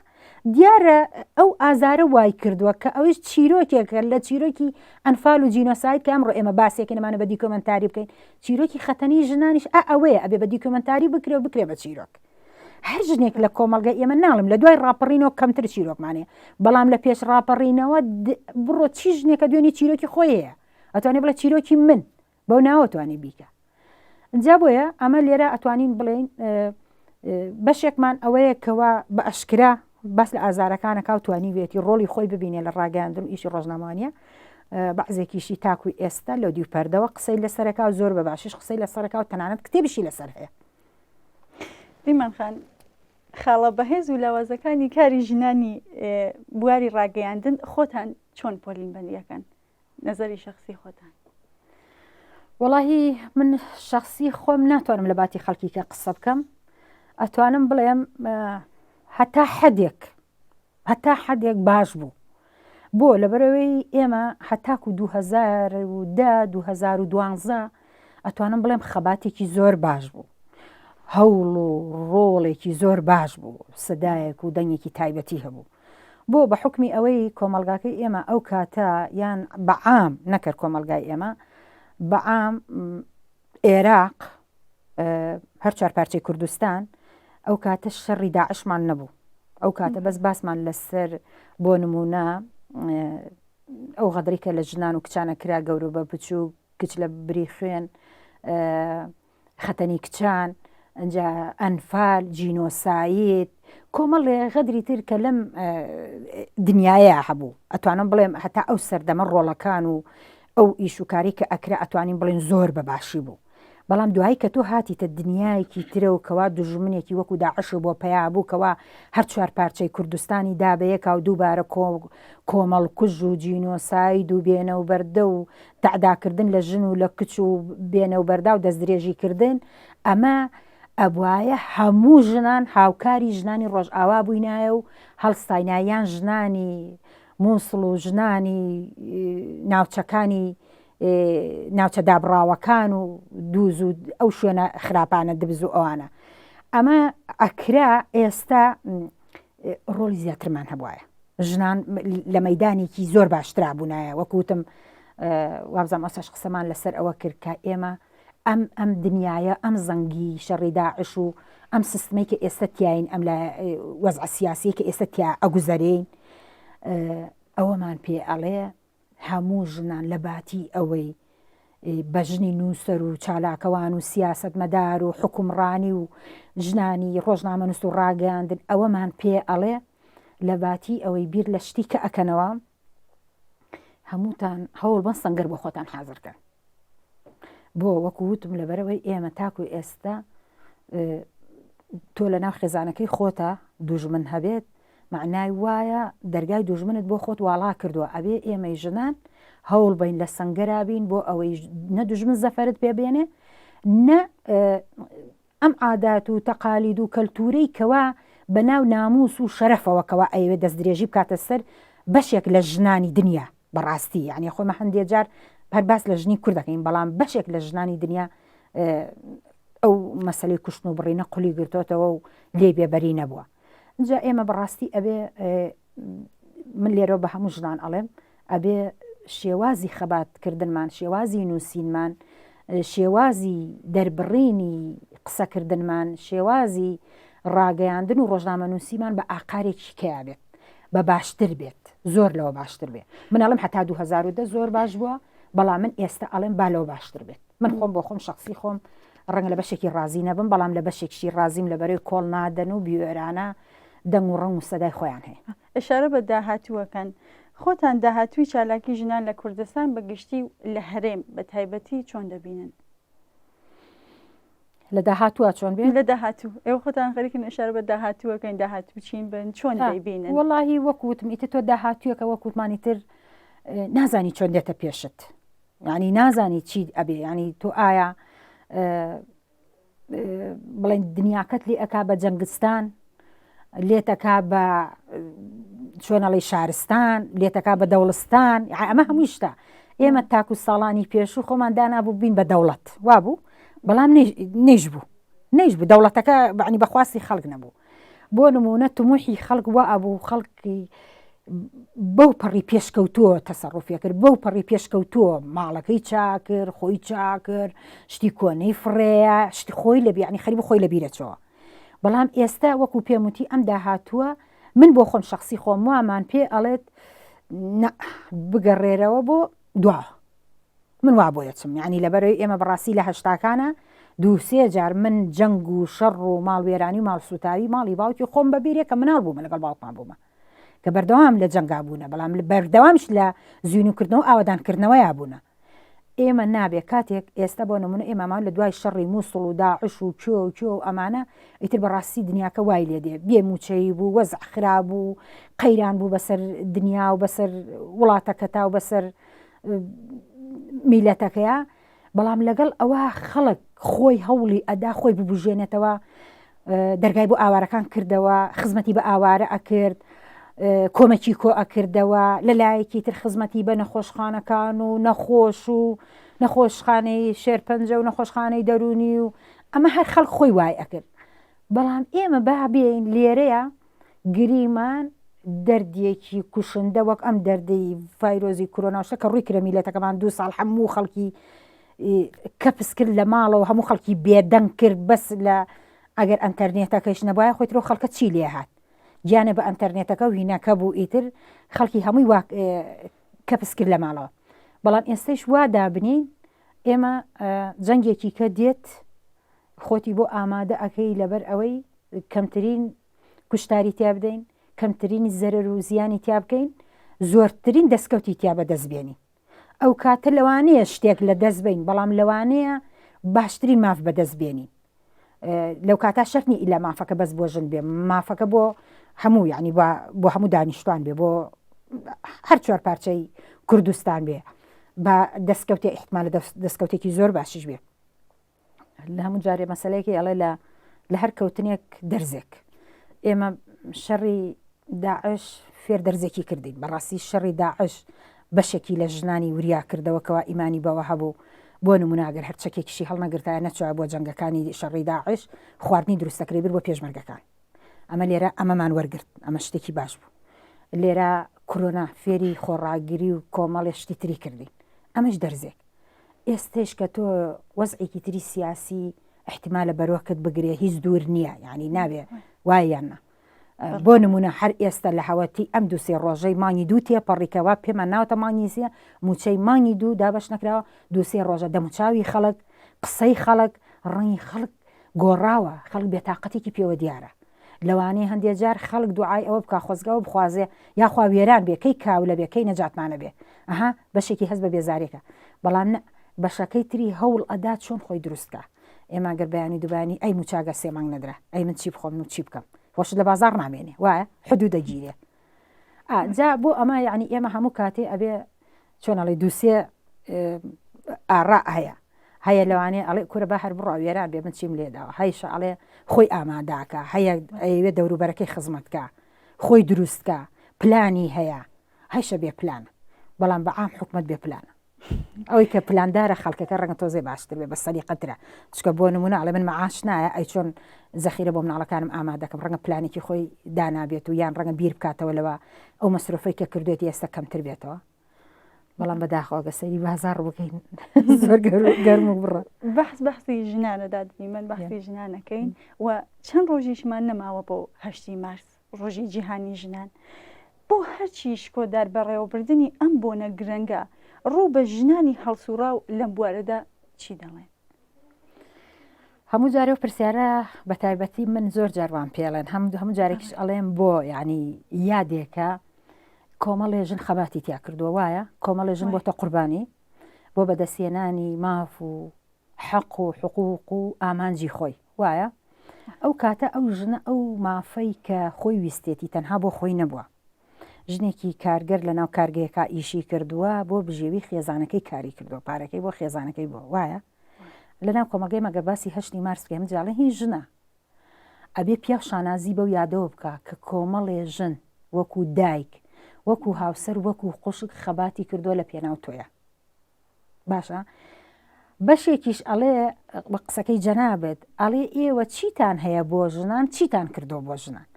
دیارە ئەو ئازارە وای کردووە کە ئەوش چیرۆکێکە لە چیرۆکی ئەنفال و جینۆسایت کە ئەمڕۆ ئێمە باسێکی نەمانە بە دیکۆمەنتاری بکەین، چیرۆکی خەتەنی ژنانیش ئەوەیە ئەبێ بە دیکۆمەنتاری بکرێ و بکرێ بە چیرۆک. هەر ژنێک لە کۆمەلگە ئێمە ناڵم لە دوای ڕاپەڕینەوە کەمتر چیرۆکمانێ، بەڵام لە پێش ڕاپەڕینەوە بڕۆ چی ژنێکە دوێنێ چیرۆکی خۆیەیە ئەتوانێت بڵێ چیرۆکی من بەو ناوەتوانێ بیکە. جا بۆیە ئەمە لێرە ئەتوانین بڵێن بەشێکمان ئەوەیە کەوا بە ئەشکرا باس لە ئازارەکانەکە و توانیوێتی ڕۆڵی خۆی ببینێ لە ڕاگەاندن و ئیشی ڕۆژنامەوانیە. بەعزێکیشی تاکوی ئێستا لەو دی و پەردەوە قسەی لەسەرەکە و زۆر بە باشیش قسەی لەسەرەکە و تەنانەت کتێبیشی لەسەر هەیە. دیمەنخان خاڵە بەهێز و لاوازەکانی کاری ژنانی بواری ڕاگەیاندن خۆتان چۆن پۆلین بەندیەکەن نەزەری شخصی خۆتان؟ وەڵاهی من شخصی خۆم ناتوانم لە باتی خەڵکی کە قسە بکەم، ئەتوانم بڵێم هەتا حەدێک باش بوو بۆ لەبەرەوەی ئێمە هەتاکو 2010-2012 ئەتوانم بڵێم خەباتێکی زۆر باش بوو، هەوڵ و ڕۆڵێکی زۆر باش بوو، سەدایەک و دەنگێکی تایبەتی هەبوو. بۆ بە حکمی ئەوەی کۆمەلگاکەی ئێمە ئەو کاتە یان بەعام نەکرد کۆمەلگای ئێمە بەعام عێراق هەر چارپارچەی کوردستان ئەو کاتە شەڕی داعشمان نەبوو، ئەو کاتە بەس باسمان لەسەر بۆ نمونە ئەو غەدری کە لە ژنان و کچانە کرا گەورە بە بچوو کچ لە بری خوێن خەتەنی کچان ئەنجا ئەنفال جینۆسایت کۆمەڵێ غەدری تر کە لەم دنیاە هەبوو. ئەتوانم بڵێم هەتا ئەو سەردەمە ڕۆڵەکان و ئەو ئیشوکاری کە ئەکرا ئەتوانین بڵێن زۆر بەباشی بوو. بەڵام دوایی کە تۆ هاتیتە دنیایەکی ترە و کەوا دژمنێکی وەکو داعش بۆ پیا بوو کەوا هەر چوار پارچەی کوردستانی دابەیەک و دووبارە کۆمەڵ کوژ و جینۆساید و بێنە و بەردە و تعداکردن لە ژن و لە کچ و بێنە و بەردا و دەستدرێژی کردن، ئەمە ئەبوایە هەموو ژنان هاوکاری ژنانی ڕۆژئاوا بووینایە و هەڵستاینایان ژنانی مووسڵ و ژنانی ناوچەکانی ناوچە دابڕاوەکان و دووز و ئەو شوێنە خراپانە دبز و ئەوانە ئەمە ئەکرا. ئێستا ڕۆڵی زیاترمان هەبواە، ژنان لە مەدانێکی زۆر باشترا بوونایە. وەکوتم وابزانام ئەوساش قسەمان لەسەر ئەوە کرد کە ئێمە ئەم دنیاە ئەم زەنگی شەڕی داعش و ئەم سیستمی کە ئێستا تیاین ئەم لە وەزع سیاسی کە ئێستا تیا ئەگوزەرین ئەوەمان پێ ئەڵێ هەموو ژنان لە باتی ئەوەی بە ژنی نووسەر و چالاکەوان و سیاست مەدار و حکومڕانی و ژنانی ڕۆژنامە نووس و ڕاگەاندن ئەوەمان پێ ئەڵێ لە باتی ئەوەی بیر لە شتی کە ئەکەنەوە هەمووتان هەوڵ بەن سەنگەر بۆ خۆتان حازرکەن بۆ وەکووتم لەبەرەوەی ئێمە تاکو ئێستا تۆ لە ناو خێزانەکەی خۆتە دوژمن هەبێت معنای وایە دەرگای دوژمنت بۆ خۆت واڵا کردووە ئەبێ ئێمەی ژنان هەوڵ بین لە سەنگەرا بین بۆ ئەوەی نە دوژمن زەفەرت پێبێنێ نە ئەم عادات و تەقالید و کەلتورەی کەوا بەناو ناموس و شەرەفەوەکەوە ئەوێ دەست درێژی بکاتە سەر بەشێک لە ژنانی دنیا بەڕاستی یعنی خۆمە هەندێک جار هەر باس لە ژنی کوور دەکەین بەڵام بەشێک لە ژنانی دنیا ئەو مەسلەی کوشتن و بڕینە قولی گرتوتەوە و لێ بێبەری نەبووە جا ئێمە بەڕاستی ئەبێ من لێرە بە هەموو ژنان ئەڵێم ئەبێ شێوازی خەباتکردنمان شێوازی نووسینمان شێوازی دەربڕینی قسەکردنمان شێوازی ڕاگەیاندن و ڕۆژنامە نووسیمان بە ئاقارێکی کیا بێت بە باشتر بێت زۆر لەوە باشتر بێت من ئەڵم هەتا 2010 زۆر باش بووە بەڵام من ئێستا ئەڵێم با لەوە باشتر بێت من خۆم بۆ خۆم شخصی خۆم ڕەنگە لە بەشێکی ڕازی نەبم بەڵام لە بەشێکشی ڕازیم لەبەرەوەی کۆڵ نادەن و بیوێرانە دەنگ و ڕەنگ و سەدای خۆیان هەیە ئشارە بە داهاتووەکەن خۆتان داهاتووی چالاکی ژنان لە کوردستان بەگشتی لە هەرێم بە تایبەتی چۆن دەبینن لە داهاتووە چۆن بێت لە داهاتوو ئێوە خۆتان خەریکن ئشارە بە داهاتووەکەین داهاتوو چین بن چۆن دەیبینن وەڵاهی وەکوتم ئیتر تۆ داهاتوویەکە وەکوتمانی تر نازانی چۆن دێتە پێشت یعنی نازانی چی ئەبێ ینی تۆ ئایا بڵێن دنیاکەت لێ ئەکا بە جەنگستان لێتەکا بە چۆنەڵی شارستان لێتەکا بە دەوڵستان ئەمە هەمووی شتە ئێمە تاکو ساڵانی پێشوو خۆمان دانابوو بین بە دەوڵەت وابوو بەڵام نەیژ بوو دەوڵەتەکە بەعنی بەخواستی خەڵک نەبوو بۆ نمونە تموحی خەڵک وا ئەبوو خەڵکی بەو پەڕی پێشکەوتووە تەسەڕوفێ کرد بەو پەڕی پێشکەوتووە ماڵەکەی چاکرد خۆی چاکرد شتی کۆنەی فڕێە شتی خۆی لە بیانی خەریب خۆی لە بیرەچەوە بەڵام ئێستا وەکو پێموتی ئەم داهاتووە من بۆ خۆم شخصی خۆم وامان پێ ئەڵێت بگەڕێرەوە بۆ دوا من وا بۆ یەچم یعنی لەبەرەوەی ئێمە بەڕاستی لە هەشتاکانە دوو سێ جار من جەنگ و شەڕ و ماڵوێرانی و ماڵسوتاوی ماڵی باوکی خۆم بەبیرێ کە مناڵ بوومە لەگەڵ باوکمان بوومە کە بەردەوام لە جەنگا بوونە بەڵام بەردەوامش لە زیینوکردنەوە ئاوادانکردنەوە یابوونە ئێمە نابێ کاتێک ئێستا بۆ نمونە ئێمەمان لە دوای شەڕی مووسڵ و داعش و کێ و ئەمانە ئیتر بەڕاستی دنیاکە وای لێ دێ بێ موچەی بوو وەزع خراب و قەیران بوو بەسەر دنیا و بەسەر وڵاتەکەتا و بەسەر میلەتەکەیە بەڵام لەگەڵ ئەوە خەڵک خۆی هەوڵی ئەدا خۆی ببوژێنێتەوە دەرگای بۆ ئاوارەکان کردەوە خزمەتی بە ئاوارە ئەکرد کۆمەکی کۆ ئەکردەوە لەلایەکی تر خزمەتی بە نەخۆشخانەکان و نەخۆش و نەخۆشخانەی شێرپەنجە و نەخۆشخانەی دەرونی و ئەمە هەر خەڵک خۆی وای ئەکرد بەڵام ئێمە بابێن لێرەیە گریمان دەردێکی کوشندە وەک ئەم دەردەی ڤایرۆزی کۆرۆناوشە کە ڕووی کرە میلەتەکەمان 2 ساڵ هەموو خەڵکی کەپس کرد لە ماڵەوە هەموو خەڵکی بێدەنگ کرد بەس لە ئەگەر ئەنتەرنێتەکەش نەبایە خۆی ترۆ خەڵکە چی لێ هات گیانە بە ئەنتەرنێتەکە و هینەکە بوو ئیتر خەڵکی هەمووی کەپس کرد لە ماڵەوە بەڵام ئێستش وا دابنین ئێمە جەنگێکی کە دێت خۆتی بۆ ئامادە ئەەکەی لەبەر ئەوەی کەمترین کوشتاری تیا بدەین کەمترینی زەرەر و زیانی تیا بکەین زۆرترین دەستکەوتی تیا بە دەستبێنین ئەو کاتە لەوانەیە شتێک لە دەست بین بەڵام لەوانەیە باشترین ماف بەدەستبێنین لەو کاتا شەرنی ئیلا مافەکە بەس بۆ ژن بێ مافەکە بۆ هەموو یعنی بۆ هەموو دانیشتوان بێ بۆ هەر 4 پارچەی کوردستان بێ بە دەستکەوتی احتمال دەستکەوتێکی زۆر باشش بێ لە هەموو جارێ مەسەلەیەکی ئەڵێ لە هەر کەوتنێک دەرزێک ئێمە شەڕی داعش فێر دەرزێکی کردین بەڕاستی شەڕی داعش بەشێکی لە ژنانی وریا کردەوەکەوە ئیمانی بەوە هەبوو بۆ نموناگەر هەر چەکێکیشی هەڵنەگرتایە نەچوە بۆ جەنگەکانی شەڕی داعش خواردنی دروستەکەی بر بۆ پێشمەرگەکان ئەمە لێرە ئەمەمان وەرگرت ئەمە شتێکی باش بوو لێرە کۆرۆنا فێری خۆڕاگیری و کۆمەڵی شتی تری کردین ئەمەش دەرزێک ئێستش کە تۆ وەزعێکی تری سیاسی احتیمالە بەرۆکت بگرێ هیچ دوور نییە یعنی نابێ وایەنە بۆ نمونە هەر ئێستا لە هەوەتی ئەم 2 ڕۆژەی مانگی 2 تێپەڕیکەوە پێمان ناوتە مانگیزیە موچەی مانگی 2 دابش نەکراوە 2 ڕۆژە دەموچاوی خەڵک قسەی خەڵک ڕەنی خەڵک گۆڕاوە خەڵک بێتاقەتێکی پێوە دیارە لەوانەیە هەندێک جار خەڵک دوعای ئەوە بکە خۆزگەوە بخوازێ یاخوا وێران بێ کەی کاو لە بێ کەی نەجاتمانە بێ ئەها بەشێکی هەست بە بێزارێکە بەڵام بەشەکەی تری هەوڵ ئەدا چۆن خۆی دروستکە ئێمە گەر بەیانی دوبانی ئەی موچاگە سێمانگ نەدرا ئەی من چی بخۆم و چی بکەم خۆشت لە بازار نامێنێ وایە حدود دەگیرێ جا بۆ ئەمە یعنی ئێمە هەموو کاتێ ئەبێ چۆنەڵی دووسێ ئاڕا هەیە لەوانەیە ئەڵێ کورە بە هەر بڕوا وێران بێ من چیم لێداوە هەیشە ئەڵێ خۆی ئاماداکە هەیە ئەوێ دەوروبەرەکەی خزمەتکە خۆی دروستکە پلانی هەیە هەیشە بێ پلانە بەڵام بە عام حکومت بێ پلانە ئەوەی کە پلاندارە خەڵکەکە ڕەنگە تۆزێ باشتر بێ بە سەلیقەترە چکە بۆ نمونە ئەڵێ من مەعاش نایە ئەی چۆن زەخیرە بۆ مناڵەکانم ئامادەکەم ڕەنگە پلانێکی خۆی دانابێت و یان ڕەنگە بیر بکاتەوە لەوە ئەو مەسرۆفەی کە کردوێتی ئێستا کەمتر بێتەوە بەڵام بەداخەوە گەسەری بازار بکەین زۆر گەرم و بڕە بەحسی ژنانەدادنی من بەحسی ژنانەکەین و چەند ڕۆژیشمان نەماوە بۆ 8 مارس ڕۆژی جیهانی ژنان بۆ هەرچی شکۆدار بەڕێوەبردننی ئەم بۆنە گرنگە ڕوو بە ژنانی هەڵسوورا و لەم بوارەدا چی دەڵێن هەموو جارێ و پرسیارە بە تایبەتی من زۆر جاروان پێڵێن هەموو جارێکیش ئەڵێم بۆ یعنی یادێکە کۆمەڵێ ژن خەباتی تیا کردووە وایە کۆمەڵێ ژن بۆتە قوربانی بۆ بەدەستێنانی ماف و حەق و حقوق و ئامانجی خۆی وایە ئەو کاتە ئەو ژنە ئەو مافەی کە خۆی ویستێتی تەنها بۆ خۆی نەبووە ژنێکی کارگەر لە ناو کارگەیەکە ئیشی کردووە بۆ بژێوی خێزانەکەی کاری کردو پارەکەی بۆ خێزانەکەی بۆ وایە لە ناو کۆمەلگەی مەگە باسی 8 مارس بکەم جاڵێ هیچ ژنە ئەبێ پیا شانازی بەو یادەوە بکە کە کۆمەڵێ ژن وەکو دایک وەکو هاوسەر وەکو قوشک خەباتی کردووە لە پێناو تۆیە باشە بەشێکیش ئەڵێ بە قسەکەی جەنابێت ئەڵێ ئێوە چیتان هەیە بۆ ژنان چیتان کردو بۆ ژنان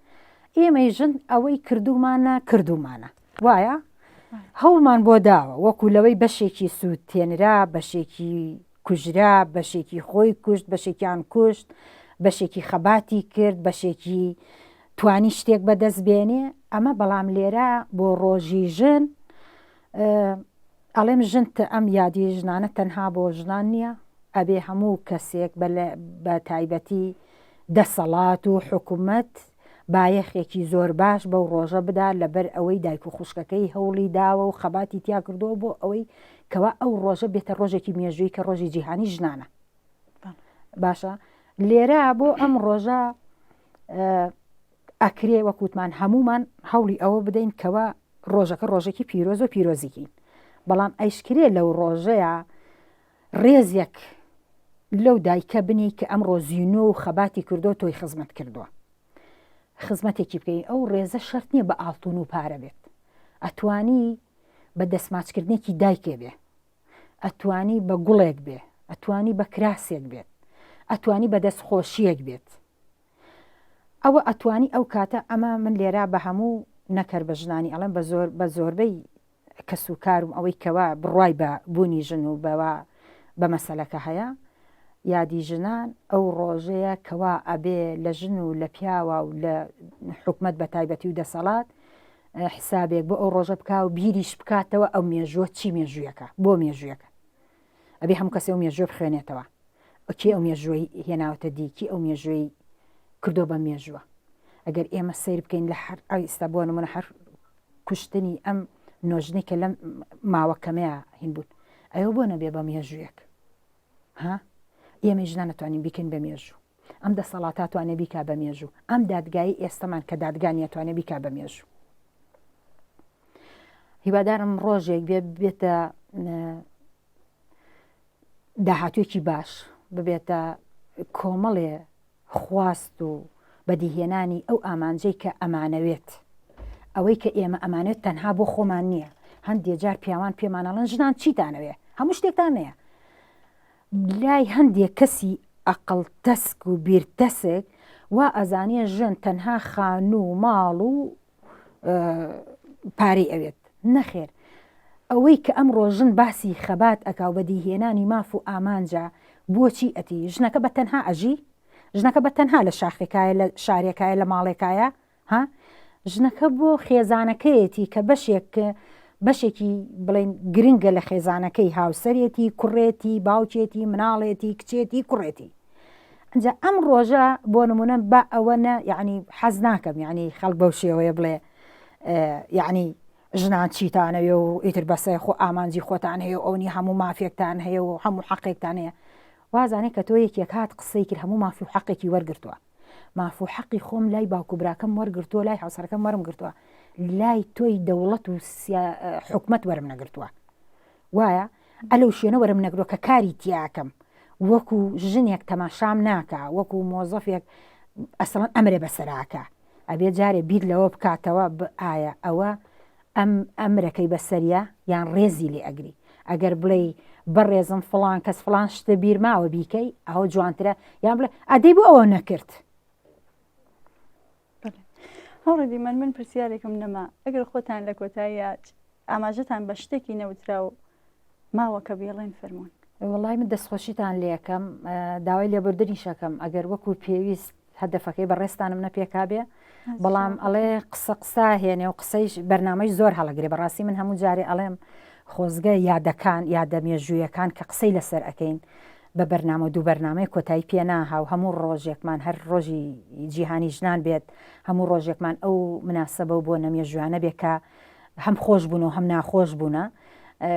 ئێمەی ژن ئەوەی کردومانە وایە هەوڵمان بۆ داوە وەکو لەوەی بەشێکی سوود تێنرا بەشێکی کوژرا بەشێکی خۆی کوشت بەشێکیان کوشت بەشێکی خەباتی کرد بەشێکی توانی شتێک بەدەست بێنێ ئەمە بەڵام لێرە بۆ ڕۆژی ژن ئەڵێم ژن ئەم یادی ژنانە تەنها بۆ ژنان نییە ئەبێ هەموو کەسێک بە تایبەتی دەسەڵات و حکوومەت بایەخێکی زۆر باش بەو ڕۆژە بدا لەبەر ئەوەی دایک و خوشکەکەی هەوڵی داوە و خەباتی تیا کردەوە بۆ ئەوەی کەوا ئەو ڕۆژە بێتە ڕۆژێکی مێژووی کە ڕۆژی جیهانی ژنانە باشە لێرە بۆ ئەم ڕۆژە ئەکرێ وەکوتمان هەمومان هەوڵی ئەوە بدەین کەوا ڕۆژەکە ڕۆژێکی پیرۆز و پیرۆزیکین بەڵام ئەیشکرێ لەو ڕۆژەیە ڕێزێک لەو دایکە بنی کە ئەم ڕۆزیینۆ و خەباتی کردو تۆی خزمەت کردووە خزمەتێکی بکەین ئەو ڕێزە شەرت نییە بە ئاڵتون و پارە بێت ئەتوانی بە دەستماچکردنێکی دایکێ بێ ئەتوانی بە گوڵێک بێ ئەتوانی بە کراسێک بێت ئەتوانی بە دەستخۆشیەک بێت ئەوە ئەتوانی ئەو کاتە ئەمە من لێرا بە هەموو نەکەر بە ژنانی ئەڵێن بە زۆربەی کەس و کارم ئەوەی کەوا بڕای بە بوونی ژن و بەوە بە مەسەلەکە هەیە یادی ژنان ئەو ڕۆژەیە کەوا ئەبێ لە ژن و لە پیاوە و لە حکومەت بە تایبەتی و دەسەڵات حسابێک بۆ ئەو ڕۆژە بک و بیریش بکاتەوە ئەو مێژووە چی مێژوویەکە بۆ مێژوویەکە ئەبێ هەموو کەسێ ئەو مێژووە بخوێنێتەوە ئۆکی ئەو مێژووی هێناوەتە دیکی ئەو مێژووی کردو بە مێژووە ئەگەر ئێمە سیر بکەین لە هەر ئەوئستا بۆ نمونە هەر کوشتنی ئەم نۆژنی کە لەم ماوەکەمەیە هین بوون ئەوە بۆ نەبێ بە مێژوویەک ها ئێمە ژنان نەتوانین بیکەین بە مێژوو ئەم دەسەڵاتە توانێ بیکا بە مێژوو ئەم دادگایی ئێستەمان کە دادگانی توانێ بیکا بە مێژوو هیوادارم ڕۆژێک بێتە داهاتوێکی باش ببێتە کۆمەڵێ خواست و بەدیهێنانی ئەو ئامانجەی کە ئەمانەوێت ئەوەی کە ئێمە ئەمانێت تەنها بۆ خۆمان نییە هەندێک جار پیاوان پێمانەڵەن ژنان چیتانەوێ هەموو شتێکتان نەیە لای هەندێک کەسی ئەقڵ تەسک و بیرتەسک وا ئەزانێ ژن تەنها خان و ماڵ و پارەی ئەوێت نەخێر ئەوەی کە ئەم ڕۆژن باسی خەبات ئەکاو بەدیهێنانی ماف و ئامانجا بۆچی ئەتی ژنەکە بە تەنها ئەژی ژنەکە بە تەنها لە شاخێکایە لە شارێکایە لە ماڵێکایە ها ژنەکە بۆ خێزانەکەیەتی کە بەشێکی بڵێن گرنگە لە خێزانەکەی هاوسەرێتی کوڕێتی باوکێتی مناڵێتی کچێتی کوڕێتی جا ئەم ڕۆژە بۆ نمونە بە ئەوە یعنی حەز ناکەم یعنی خەڵک بەو شێوەیە بڵێ یعنی ژنان چیتانەوێ و ئیتر بەسەر خۆ ئامانجی خۆتان هەیە ئەونی هەموو مافێکتان هەیە و هەموو حەقێکتان هەیە وازانێت کە تۆ یەکێک هات قسەی کرد هەموو مافی و حەقێکی وەرگرتووە ماف و حەقی خۆم لای باوکو براکەم وەرگرتووە لای هاوسەرەکەم وەرم گرتووە لای تۆی دەوڵەت و حکومت وەرم نەگرتووە وایە ئەلەو شوێنە وەرم نەگرۆ کە کاری تیاکەم وەکو ژنێک تەماشام ناکە وەکو مۆزەفێک ئەسڵەن ئەمرێ بەسەراکە ئەبێ جارێ بیر لەوە بکاتەوە ئایا ئەوە ئەمرەکەی بەسەریە یان ڕێزی لێ ئەگری ئەگەر بڵێ بەڕێزم فڵان کەس فڵان شتە بیرماوە بیکەی ئەوە جوانترە یان بڵێ ئەدەی بۆ ئەوە نەکرد هەوڕێدی من پرسیارێکم نەما ئەگەر خۆتان لە کۆتاییە ئاماژەتان بە شتێکی نەوترا و ماوە کە بێڵێن فەرمونون وڵای من دەستخۆشیتان لێەکەم داوای لێبوردنی شەکەم ئەگەر وەکو پێویست هەدەفەکەی بەڕێستانم نەپێکابێ بەڵام ئەڵێ قسە هێنێ و قسەی بەرنامەی زۆر هەڵەگرێ بەڕاستی من هەموو جارێ ئەڵێم خۆزگە یادەکان یادەمێژوویەکان کە قسەی لەسەر ئەەکەین بە بەرنامە دوو بەرنامەی کۆتایی پێناها و هەموو ڕۆژێکمان هەر ڕۆژی جیهانی ژنان بێت هەموو ڕۆژێکمان ئەو مناسبە و بۆ نەمێژوانە بێت کە هەم خۆش بوون و هەم ناخۆش بوونە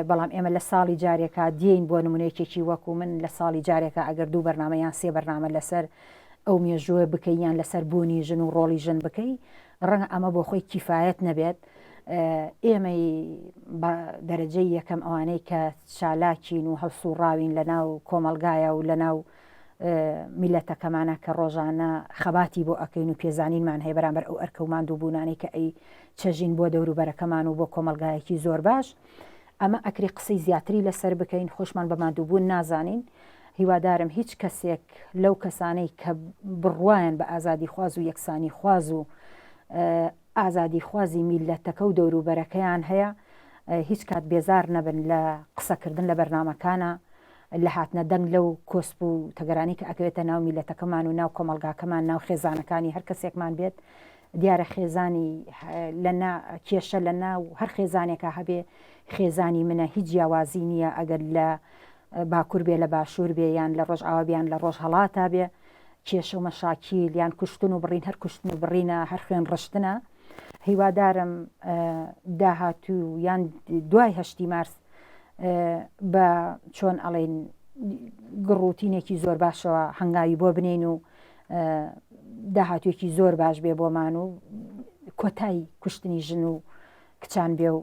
بەڵام ئێمە لە ساڵی جارێکە دێین بۆ نمونەیەکێکی وەکو من لە ساڵی جارێکە ئەگەر دوو بەرنامە یان سێ بەرنامە لەسەر ئەو مێژووە بکەیان لەسەر بوونی ژن و ڕۆڵی ژن بکەی ڕەنگە ئەمە بۆ خۆی کیفایەت نەبێت ئێمەی دەرەجەی یەکەم ئەوانەی کە چالاکین و هەڵسوڕاوین لە ناو کۆمەلگایە و لە ناو میلەتەکەمانە کە ڕۆژانە خەباتی بۆ ئەەکەین و پێزانینمان هەیە بەرامبەر ئەو ئەرکە و ماندوو بوونانی کە ئەی چەژین بۆ دەوروبەرەکەمان و بۆ کۆمەلگایەکی زۆر باش ئەمە ئەکری قسەی زیاتری لەسەر بکەین خۆشمان بە ماندووبوون نازانین هیوادارم هیچ کەسێک لەو کەسانەی کە بڕوایان بە ئازادی خواز و یەکسانی خواز و ئازادی خوازی میلەتەکە و دەوروبەرەکەیان هەیە هیچ کات بێزار نەبن لە قسەکردن لە بەرنامەکانە لە هاتنە دەنگ لەو کۆسپ و تەگەرانی کە ئەکەوێتە ناو میلەتەکەمان و ناو کۆمەلگاکەمان ناو خێزانەکانی هەر کەسێکمان بێت دیارە خێزانی کێشە لە ناو هەر خێزانێکە هەبێ خێزانی منە هیچ جیاوازی نییە ئەگەر لە باکوور بێ لە باشوور بێ یان لە ڕۆژ ئاوا بیان لە ڕۆژ هەڵاتە بێ کێشە و مەشاکیل یان کوشتن و بڕین هەر کوشتن و بڕینە هەر خوێن ڕشتنە هیوادارم داهاتوو یان دوای هەشتی مارس بە چۆن ئەڵێن گڕوتینێکی زۆر باشەوە هەنگاوی بۆ بنین و داهاتوێکی زۆر باش بێ بۆمان و کۆتایی کوشتنی ژن و کچان بێ و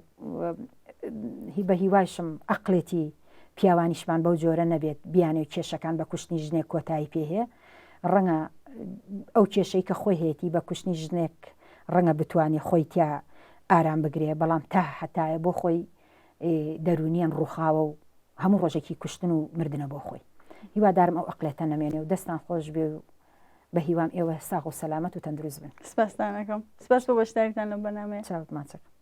بە هیواشم ئەقلێتی پیاوانیشمان بەو جۆرە نەبێت بیانێ کێشەکان بە کوشتنی ژنێک کۆتایی پێهەیە ڕەنگە ئەو کێشەی کە خۆی هەیەی بە کوشتنی ژنێک ڕەنگە بتوانێت خۆی تیا ئارام بگرێ بەڵام تا هەتایە بۆ خۆی دەرونیان ڕووخاوە و هەموو ڕۆژێکی کوشتن و مردنە بۆ خۆی هیوادارم ئەو ئەقلێتە نەمێنێ و دەستان خۆش بێ و بە هیوام ئێوە ساغ و سەلامەت و تەندروست بن سپاسدانەکەم سپاس بۆ بەشداریتان لەم بەرنامەیە چاوتمان چەکەم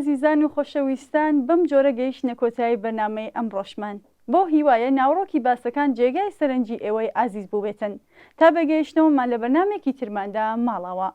ئازیزان و خۆشەویستان بەم جۆرە گەیشتنە کۆتایی بەرنامەی ئەم ڕۆژمان بۆ هیوایە ناوڕۆکی باسەکان جێگای سەرنجی ئێوەی ئازیز بووبێتن تا بەگەیشتنەوەمان لە بەرنامێکی ترماندا ماڵەوە.